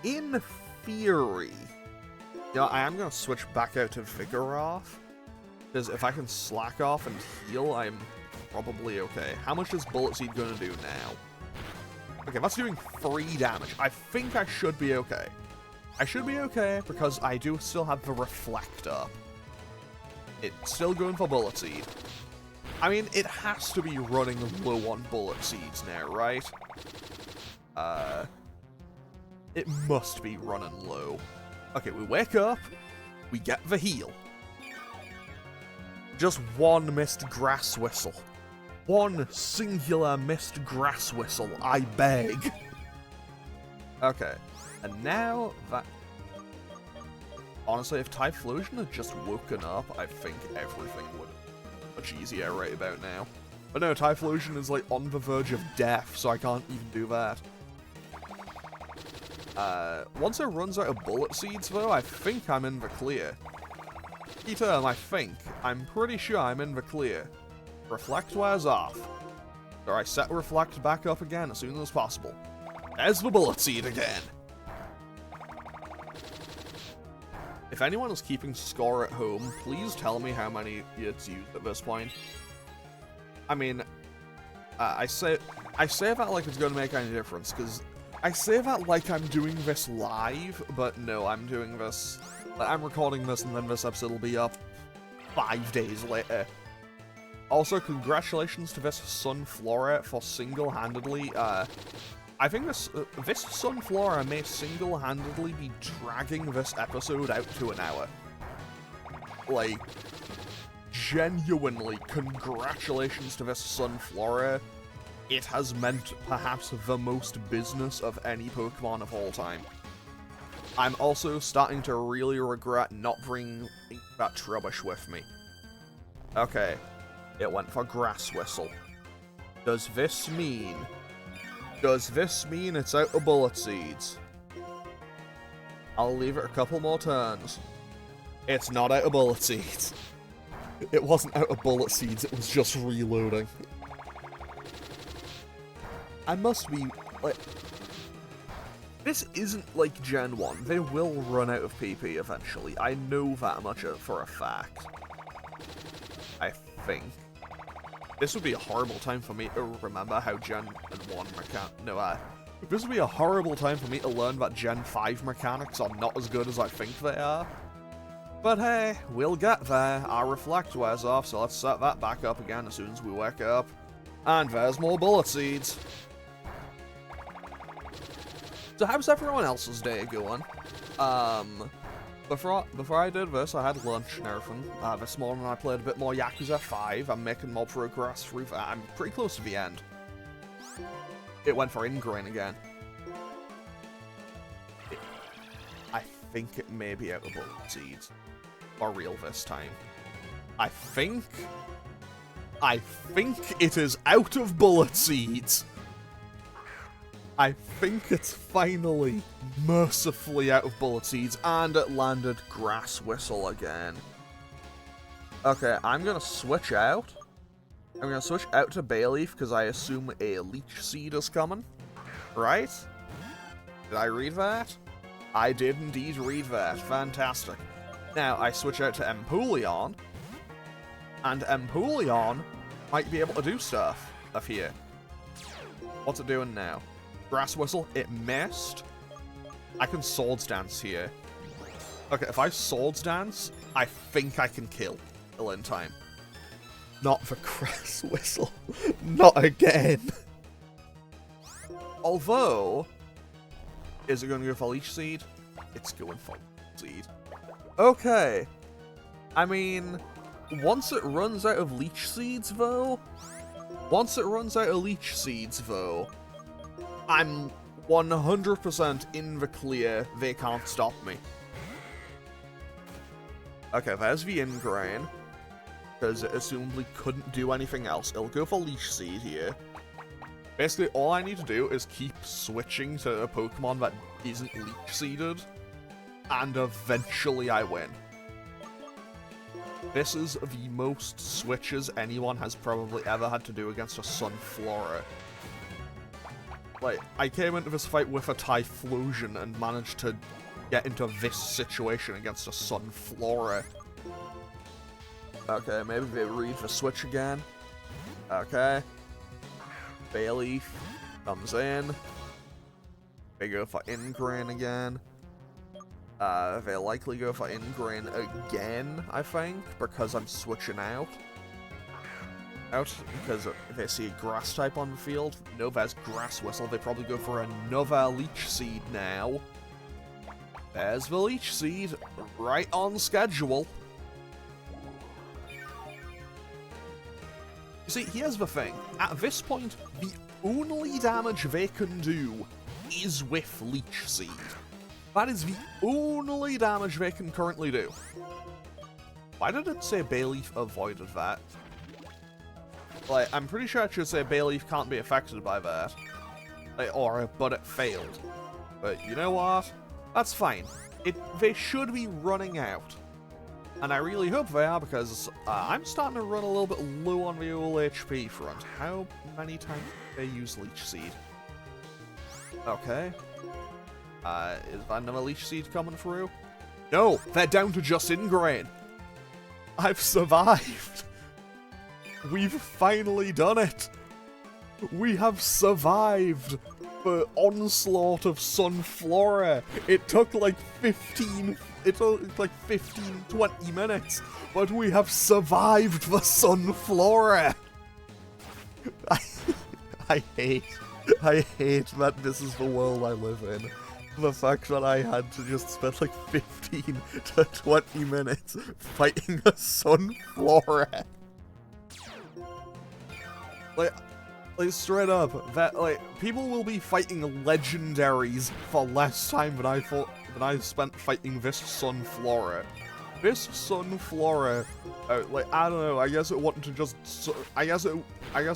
In theory, I am going to switch back out to Vigoroth. Because if I can slack off and heal, I'm probably okay. How much is Bullet Seed going to do now? Okay, that's doing 3 damage. I think I should be okay. I should be okay because I do still have the Reflect up. It's still going for Bullet Seed. I mean, it has to be running low on Bullet Seeds now, right? It must be running low. Okay, we wake up, we get the heal. Just one missed Grass Whistle. One singular missed Grass Whistle, I beg. Okay, and now that... Honestly, if Typhlosion had just woken up, I think everything would much easier right about now. But no, Typhlosion is like on the verge of death, so I can't even do that. Once it runs out of Bullet Seeds though, I think I'm in the clear. Key term, I'm pretty sure I'm in the clear. Reflect wears off. So I set Reflect back up again as soon as possible. There's the Bullet Seed again! If anyone is keeping score at home, please tell me how many it's used at this point. I mean, I say that like it's going to make any difference, because I say that like I'm doing this live, but no, I'm doing this... I'm recording this, and then this episode will be up 5 days later. Also, congratulations to this Sunflora for single-handedly, I think this Sunflora may single-handedly be dragging this episode out to an hour. Like, genuinely, congratulations to this Sunflora. It has meant perhaps the most business of any Pokemon of all time. I'm also starting to really regret not bringing that Trubbish with me. Okay, it went for Grass Whistle. Does this mean it's out of Bullet Seeds? I'll leave it a couple more turns. It's not out of Bullet Seeds. It wasn't out of Bullet Seeds, it was just reloading. I must be, like... This isn't like Gen 1. They will run out of PP eventually. I know that much for a fact. I think. This would be a horrible time for me to remember how Gen 1 this would be a horrible time for me to learn that Gen 5 mechanics are not as good as I think they are. But hey, we'll get there. Our Reflect wears off, so let's set that back up again as soon as we wake up. And there's more Bullet Seeds. So how's everyone else's day going? Before I did this, I had lunch and everything. This morning I played a bit more Yakuza 5. I'm making more progress through that. I'm pretty close to the end. It went for Ingrain again. I think it may be out of Bullet Seeds. For real this time. I think it is out of Bullet Seeds. I think it's finally, mercifully out of Bullet Seeds, and it landed Grass Whistle again. Okay, I'm gonna switch out. I'm gonna switch out to Bayleaf, because I assume a Leech Seed is coming. Right? Did I read that? I did indeed read that. Fantastic. Now, I switch out to Empoleon, And Empoleon might be able to do stuff up here. What's it doing now? Grass Whistle, it missed. I can Swords Dance here. Okay, if I Swords Dance, I think I can kill in time. Not for Grass Whistle. Not again. Although, is it going to go for Leech Seed? It's going for Leech Seed. Okay. I mean, once it runs out of Leech Seeds, though, I'm 100% in the clear. They can't stop me. Okay, there's the Ingrain, because it assumably couldn't do anything else. It'll go for Leech Seed here. Basically, all I need to do is keep switching to a Pokemon that isn't Leech Seeded, and eventually I win. This is the most switches anyone has probably ever had to do against a Sunflora. Like, I came into this fight with a Typhlosion and managed to get into this situation against a Sunflora. Okay, maybe they read the switch again. Okay. Bayleaf comes in. They go for Ingrain again. They likely go for Ingrain again, I think, because I'm switching out. Because they see a Grass type on the field. No, there's Grass Whistle. They probably go for another Leech Seed now. There's the Leech Seed, right on schedule. You see, here's the thing. At this point, the only damage they can do is with Leech Seed. That is the only damage they can currently do. Why did it say Bayleaf avoided that? Like, I'm pretty sure it should say Bayleaf can't be affected by that. Like, but it failed. But you know what? That's fine. They should be running out. And I really hope they are, because I'm starting to run a little bit low on the old HP front. How many times did they use Leech Seed? Okay. Is that another Leech Seed coming through? No, they're down to just Ingrain. I've survived. We've finally done it. We have survived the onslaught of Sunflora. It took like 15, 20 minutes, but we have survived the Sunflora. I hate that this is the world I live in. The fact that I had to just spend like 15 to 20 minutes fighting a Sunflora. Like straight up, that people will be fighting legendaries for less time than I spent fighting this Sunflora. This Sunflora, I don't know. I guess it wanted to just. I guess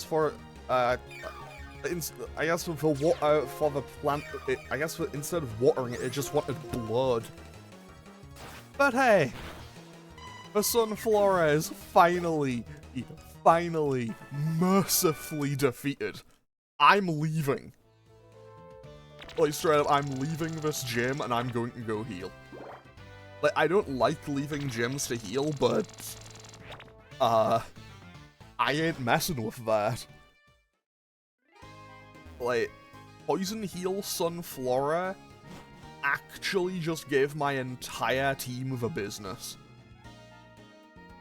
for the plant. Instead of watering it, it just wanted blood. But hey, the Sunflora is finally mercifully defeated. I'm leaving. Like, straight up, I'm leaving this gym and I'm going to go heal. Like, I don't like leaving gyms to heal, but I ain't messing with that. Like, Poison Heal Sunflora actually just gave my entire team the business.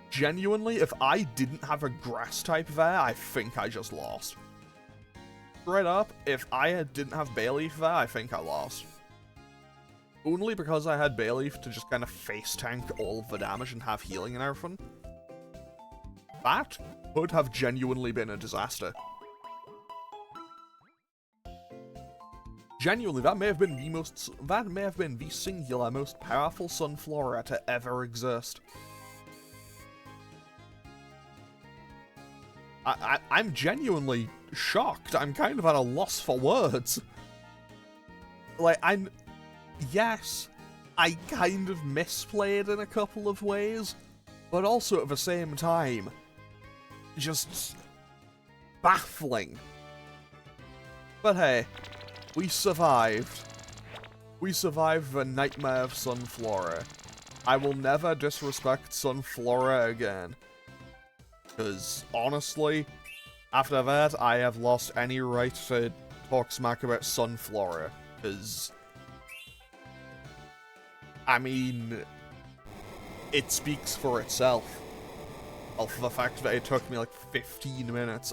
Genuinely, if I didn't have a Grass type there, I think I just lost. Straight up, if I didn't have Bayleaf there, I think I lost. Only because I had Bayleaf to just kind of face tank all of the damage and have healing and everything. That would have genuinely been a disaster. Genuinely, that may have been the singular most powerful Sunflora to ever exist. I'm genuinely shocked. I'm kind of at a loss for words. Like, yes, I kind of misplayed in a couple of ways, but also at the same time, just baffling. But hey, we survived. We survived the nightmare of Sunflora. I will never disrespect Sunflora again. Because, honestly, after that, I have lost any right to talk smack about Sunflora. Because, I mean, it speaks for itself. Of the fact that it took me like 15 minutes.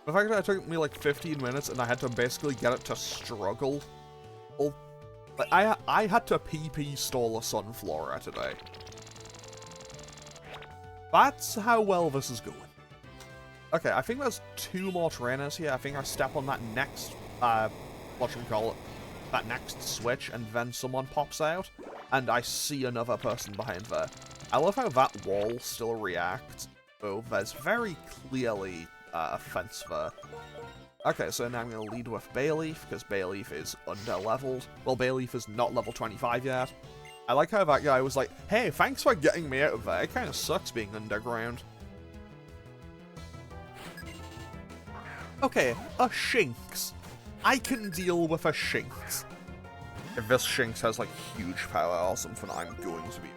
The fact that it took me like 15 minutes and I had to basically get it to struggle. Well, like, I had to PP stall a Sunflora today. That's how well this is going. Okay, I think there's 2 more trainers here. I think I step on that next, whatchamacallit, that next switch, and then someone pops out, and I see another person behind there. I love how that wall still reacts, though there's very clearly a fence there. Okay, so now I'm going to lead with Bayleaf, because Bayleaf is under-leveled. Well, Bayleaf is not level 25 yet. I like how that guy was like, hey, thanks for getting me out of there. It kind of sucks being underground. Okay, a Shinx. I can deal with a Shinx. If this Shinx has, like, huge power or something, I'm going to be...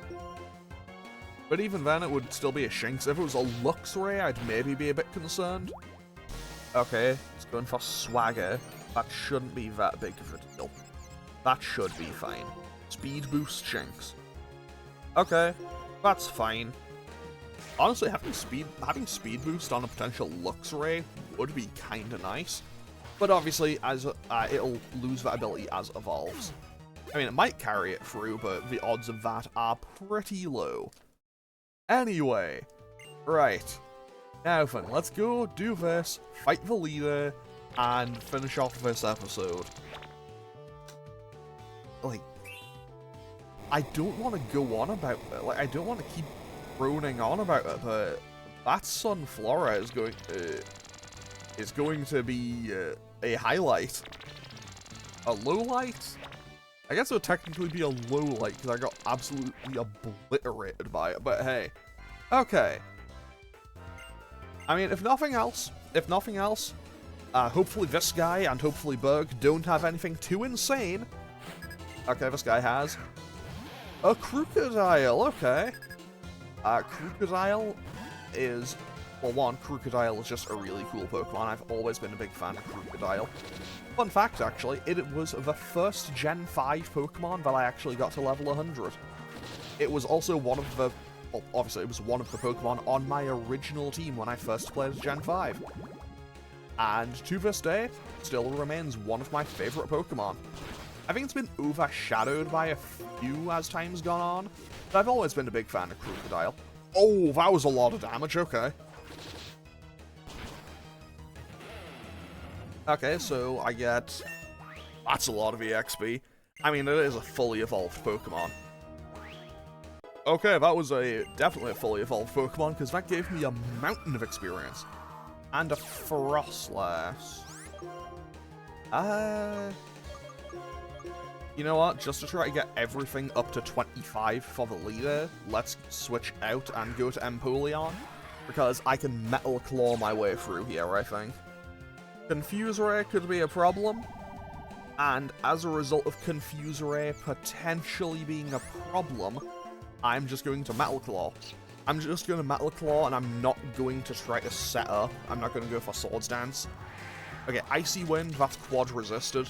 But even then, it would still be a Shinx. If it was a Luxray, I'd maybe be a bit concerned. Okay, it's going for Swagger. That shouldn't be that big of a deal. That should be fine. Speed boost Shinx. Okay, that's fine. Honestly, having speed boost on a potential Luxray would be kinda nice. But obviously, as it'll lose that ability as it evolves. I mean, it might carry it through, but the odds of that are pretty low. Anyway, right. Now then, let's go do this, fight the leader, and finish off this episode. Like, I don't want to go on about it. Like, I don't want to keep droning on about it, but that Sunflora is going to be a highlight. A low light? I guess it would technically be a low light because I got absolutely obliterated by it, but hey. Okay. I mean, if nothing else, hopefully this guy and hopefully Berg don't have anything too insane. Okay, this guy has a Crocodile, okay. Crocodile is, well, one, Crocodile is just a really cool Pokemon. I've always been a big fan of Crocodile. Fun fact, actually, it was the first Gen 5 Pokemon that I actually got to level 100. It was also one of the, well, obviously it was one of the Pokemon on my original team when I first played as Gen 5. And to this day, still remains one of my favorite Pokemon. I think it's been overshadowed by a few as time's gone on, but I've always been a big fan of Crocodile. Oh, that was a lot of damage, okay. Okay, so I get... That's a lot of EXP. I mean, it is a fully evolved Pokemon. Okay, that was definitely a fully evolved Pokemon, because that gave me a mountain of experience. And a Frostlass. You know what? Just to try to get everything up to 25 for the leader, let's switch out and go to Empoleon, because I can Metal Claw my way through here, I think. Confuse Ray could be a problem, and as a result of Confuse Ray potentially being a problem, I'm just going to Metal Claw. I'm just going to Metal Claw, and I'm not going to try to set up. I'm not going to go for Swords Dance. Okay, Icy Wind, that's quad resisted.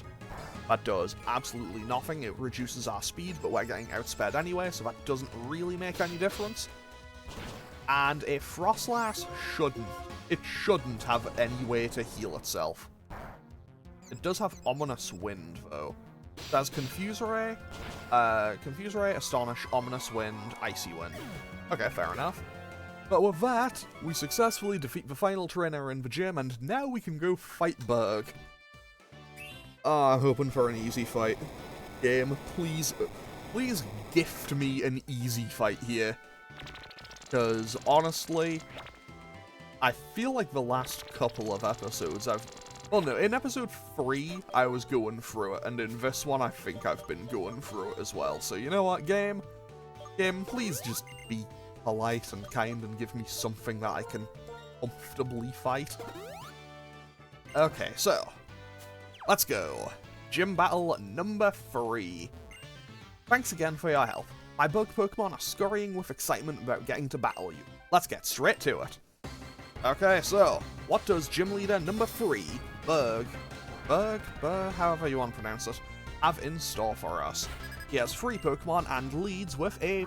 That does absolutely nothing. It reduces our speed, but we're getting outsped anyway, so that doesn't really make any difference. And a Frostlass shouldn't. It shouldn't have any way to heal itself. It does have Ominous Wind, though. It has Confuse Ray, Astonish, Ominous Wind, Icy Wind. Okay, fair enough. But with that, we successfully defeat the final trainer in the gym, and now we can go fight Berg. Hoping for an easy fight. Game, please gift me an easy fight here. Because, honestly, I feel like the last couple of episodes well, no, in episode 3, I was going through it, and in this one, I think I've been going through it as well. So, you know what, game, please just be polite and kind and give me something that I can comfortably fight. Okay, so... let's go. Gym battle number 3. Thanks again for your help. My bug Pokemon are scurrying with excitement about getting to battle you. Let's get straight to it. Okay, so, what does Gym Leader number 3, Berg, however you want to pronounce it, have in store for us? He has 3 Pokemon and leads with a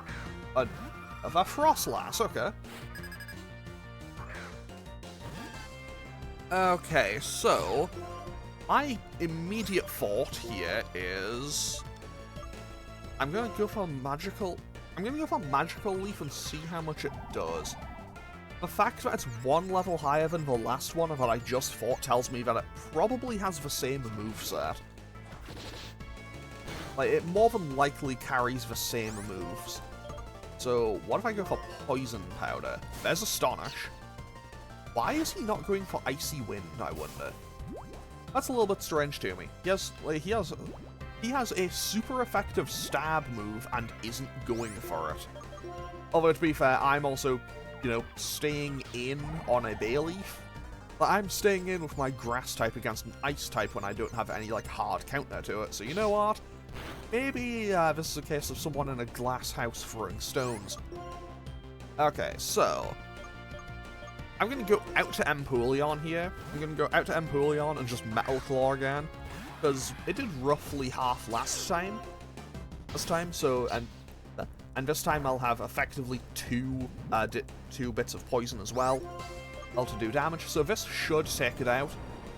Frostlass, okay. Okay, so, my immediate thought here is I'm gonna go for Magical Leaf and see how much it does. The fact that it's 1 level higher than the last one that I just fought tells me that it probably has the same moveset. Like, it more than likely carries the same moves. So, what if I go for Poison Powder? There's Astonish. Why is he not going for Icy Wind, I wonder? That's a little bit strange to me. He has a super effective stab move and isn't going for it. Although, to be fair, I'm also, you know, staying in on a Bayleaf. But I'm staying in with my Grass type against an Ice type when I don't have any, like, hard counter to it. So, you know what? Maybe this is a case of someone in a glass house throwing stones. Okay, so I'm going to go out to Empoleon here. I'm going to go out to Empoleon and just Metal Claw again. Because it did roughly half last time. So, and this time I'll have effectively two bits of poison as well. To do damage. So this should take it out.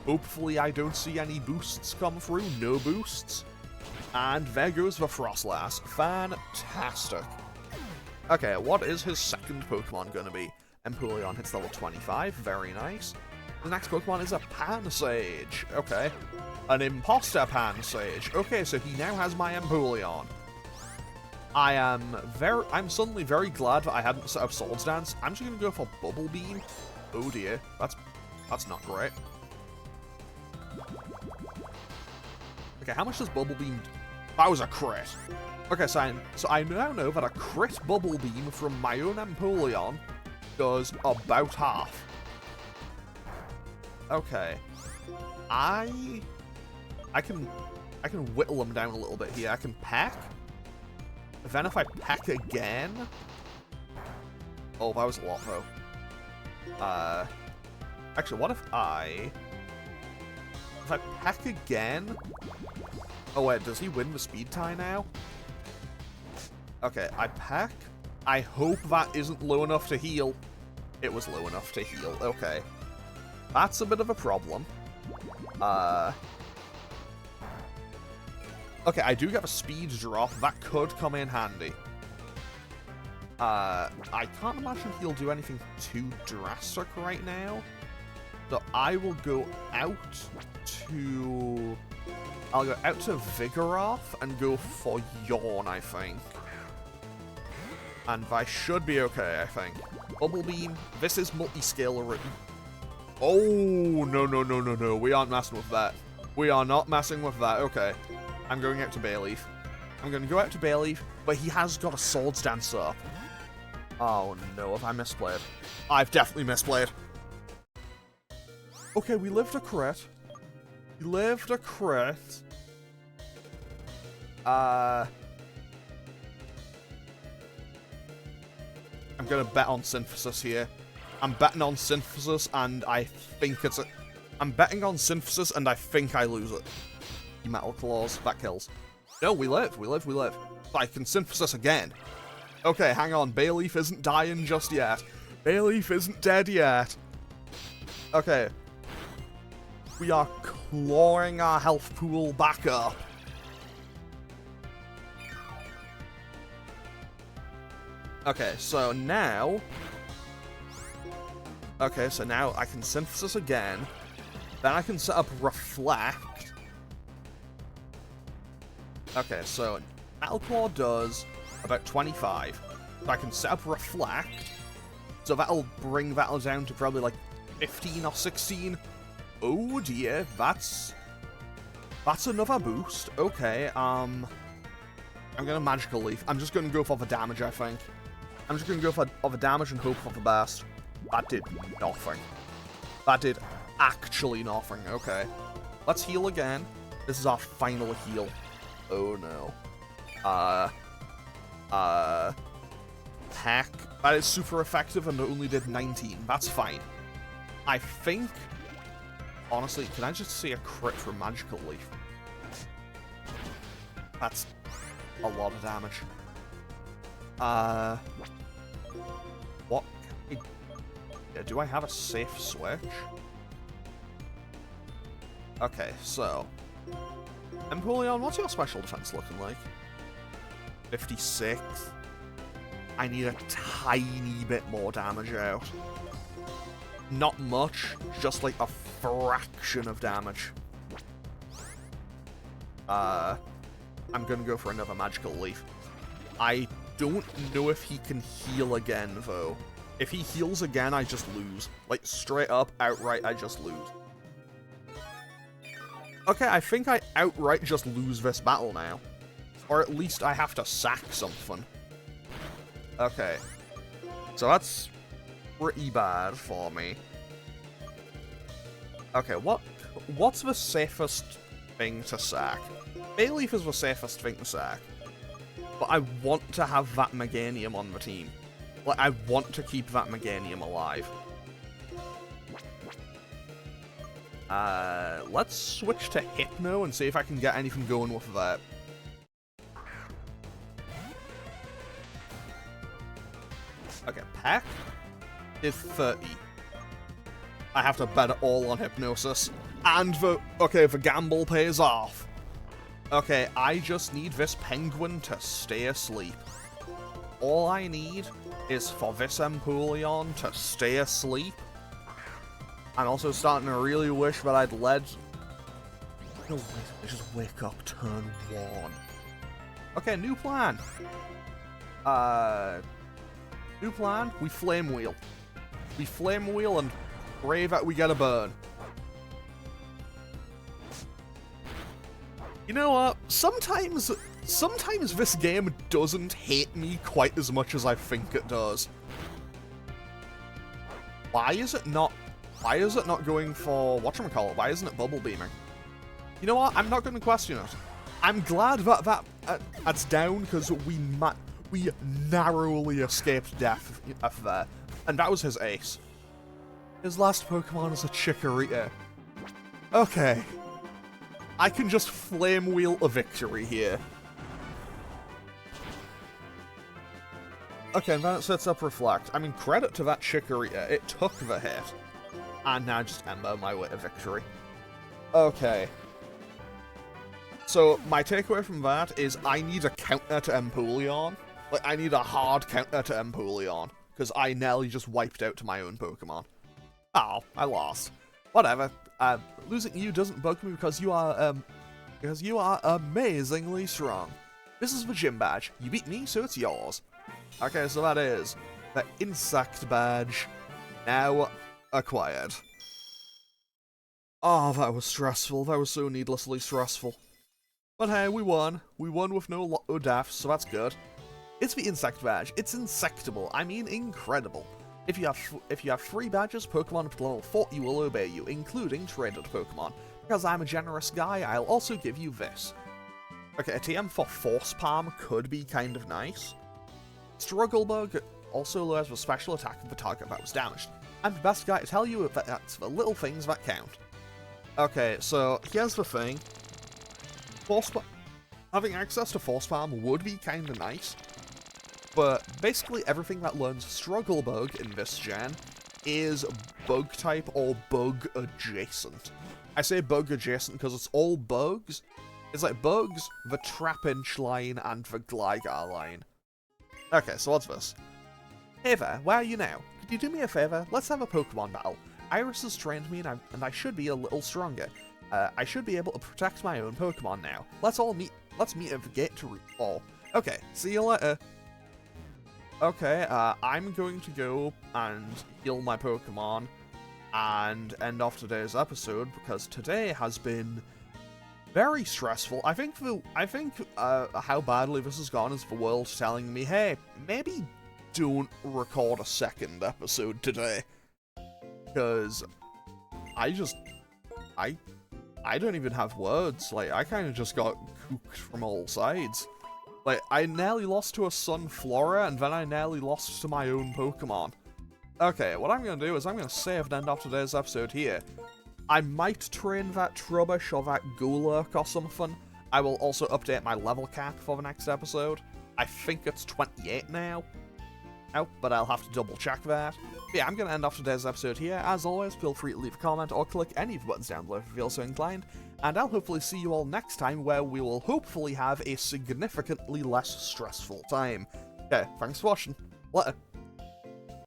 Hopefully I don't see any boosts come through. No boosts. And there goes the Frostlass. Fantastic. Okay, what is his second Pokemon going to be? Empoleon hits level 25. Very nice. The next Pokemon is a Pansage. Okay. An Imposter Pansage. Okay, so he now has my Empoleon. I'm suddenly very glad that I hadn't set up Swords Dance. I'm just going to go for Bubble Beam. Oh dear. That's not great. Okay, how much does Bubble Beam... That was a crit. Okay, so I now know that a crit Bubble Beam from my own Empoleon does about half. Okay. I can whittle them down a little bit here. I can peck. Then if I peck again... Oh, that was a lot, though. Actually, what if I peck again... Oh wait, does he win the speed tie now? Okay, I peck. I hope that isn't low enough to heal. It was low enough to heal, okay. That's a bit of a problem. Okay, I do get a speed drop. That could come in handy. I can't imagine he'll do anything too drastic right now. So I will go out to... I'll go out to Vigoroth and go for Yawn, I think. And I should be okay, I think. Bubble Beam. This is multi-scale written. Oh, no. We aren't messing with that. We are not messing with that. Okay. I'm going out to Bayleaf. I'm going to go out to Bayleaf, but he has got a Swords Dance up. Oh, no. Have I misplayed? I've definitely misplayed. Okay, we lived a crit. We lived a crit. I'm gonna bet on Synthesis here. I'm betting on Synthesis, and I think it's a... I'm betting on Synthesis, and I think I lose it. Metal Claws. That kills. No, we live. I can Synthesis again. Okay, hang on. Bayleaf isn't dying just yet. Bayleaf isn't dead yet. Okay. We are clawing our health pool back up. Okay, so now... Okay, so now I can Synthesis again. Then I can set up Reflect. Okay, so Metal Claw does about 25. So I can set up Reflect. So that'll bring that down to probably like 15 or 16. Oh dear, that's another boost. Okay, I'm gonna Magical Leaf. I'm just gonna go for the damage, I think. I'm just gonna go for the damage and hope for the best. That did nothing. That did actually nothing. Okay. Let's heal again. This is our final heal. Oh no. Heck. That is super effective and it only did 19. That's fine. I think, honestly, can I just see a crit from Magical Leaf? That's a lot of damage. What? Yeah, do I have a safe switch? Okay, so Empoleon, what's your special defense looking like? 56. I need a tiny bit more damage out. Not much, just like a fraction of damage. I'm gonna go for another Magical Leaf. I don't know if he can heal again, though. If he heals again, I just lose. Like, straight up, outright, I just lose. Okay, I think I outright just lose this battle now. Or at least I have to sack something. Okay. So that's pretty bad for me. Okay, what's the safest thing to sack? Bayleaf is the safest thing to sack. But I want to have that Meganium on the team. Like, I want to keep that Meganium alive. Let's switch to Hypno and see if I can get anything going with that. Okay, Peck is 30. I have to bet it all on Hypnosis. And the gamble pays off. Okay, I just need this penguin to stay asleep. All I need is for this Empoleon to stay asleep. I'm also starting to really wish that I'd led... No, just wake up turn 1. Okay, new plan. New plan, we Flame Wheel. We Flame Wheel and pray that we get a burn. You know what? Sometimes this game doesn't hate me quite as much as I think it does. Why is it not going for whatchamacallit? Why isn't it bubble beaming? You know what? I'm not going to question it. I'm glad that that's down because we narrowly escaped death there, and that was his ace. His last Pokemon is a Chikorita. Okay. I can just Flame Wheel a victory here. Okay, and then it sets up Reflect. I mean, credit to that Chikorita. It took the hit. And now just Ember my way to victory. Okay. So, my takeaway from that is I need a counter to Empoleon. Like, I need a hard counter to Empoleon. Because I nearly just wiped out to my own Pokemon. Oh, I lost. Whatever. Losing you doesn't bug me because you are amazingly strong. This is the gym badge. You beat me, so it's yours. Okay, so that is the insect badge now acquired. Oh, that was stressful. That was so needlessly stressful. But hey, we won. We won with no deaths, so that's good. It's the insect badge. It's insectable. I mean, incredible. If you have 3 badges, Pokemon up to level 40 will obey you, including traded Pokemon. Because I'm a generous guy, I'll also give you this. Okay, a TM for Force Palm could be kind of nice. Struggle Bug also lowers the special attack of the target that was damaged. I'm the best guy to tell you that that's the little things that count. Okay, so here's the thing. Having access to Force Palm would be kind of nice. But basically everything that learns Struggle Bug in this gen is bug type or bug adjacent. I say bug adjacent because it's all bugs. It's like bugs, the Trapinch line, and the Gligar line. Okay, so what's this? Hey there, where are you now? Could you do me a favor? Let's have a Pokemon battle. Iris has trained me and I should be a little stronger. I should be able to protect my own Pokemon now. Let's meet at the gate to Route 4. Okay, see you later. Okay, I'm going to go and heal my Pokemon and end off today's episode because today has been very stressful. I think how badly this has gone is the world telling me, hey, maybe don't record a second episode today. Because I don't even have words. Like, I kind of just got cooked from all sides. Like, I nearly lost to a Sunflora, and then I nearly lost to my own Pokemon. Okay, what I'm going to do is I'm going to save and end off today's episode here. I might train that Trubbish or that Gulurk or something. I will also update my level cap for the next episode. I think it's 28 now. Oh, but I'll have to double check that. But yeah, I'm going to end off today's episode here. As always, feel free to leave a comment or click any of the buttons down below if you feel so inclined. And I'll hopefully see you all next time, where we will hopefully have a significantly less stressful time. Okay, thanks for watching. Later.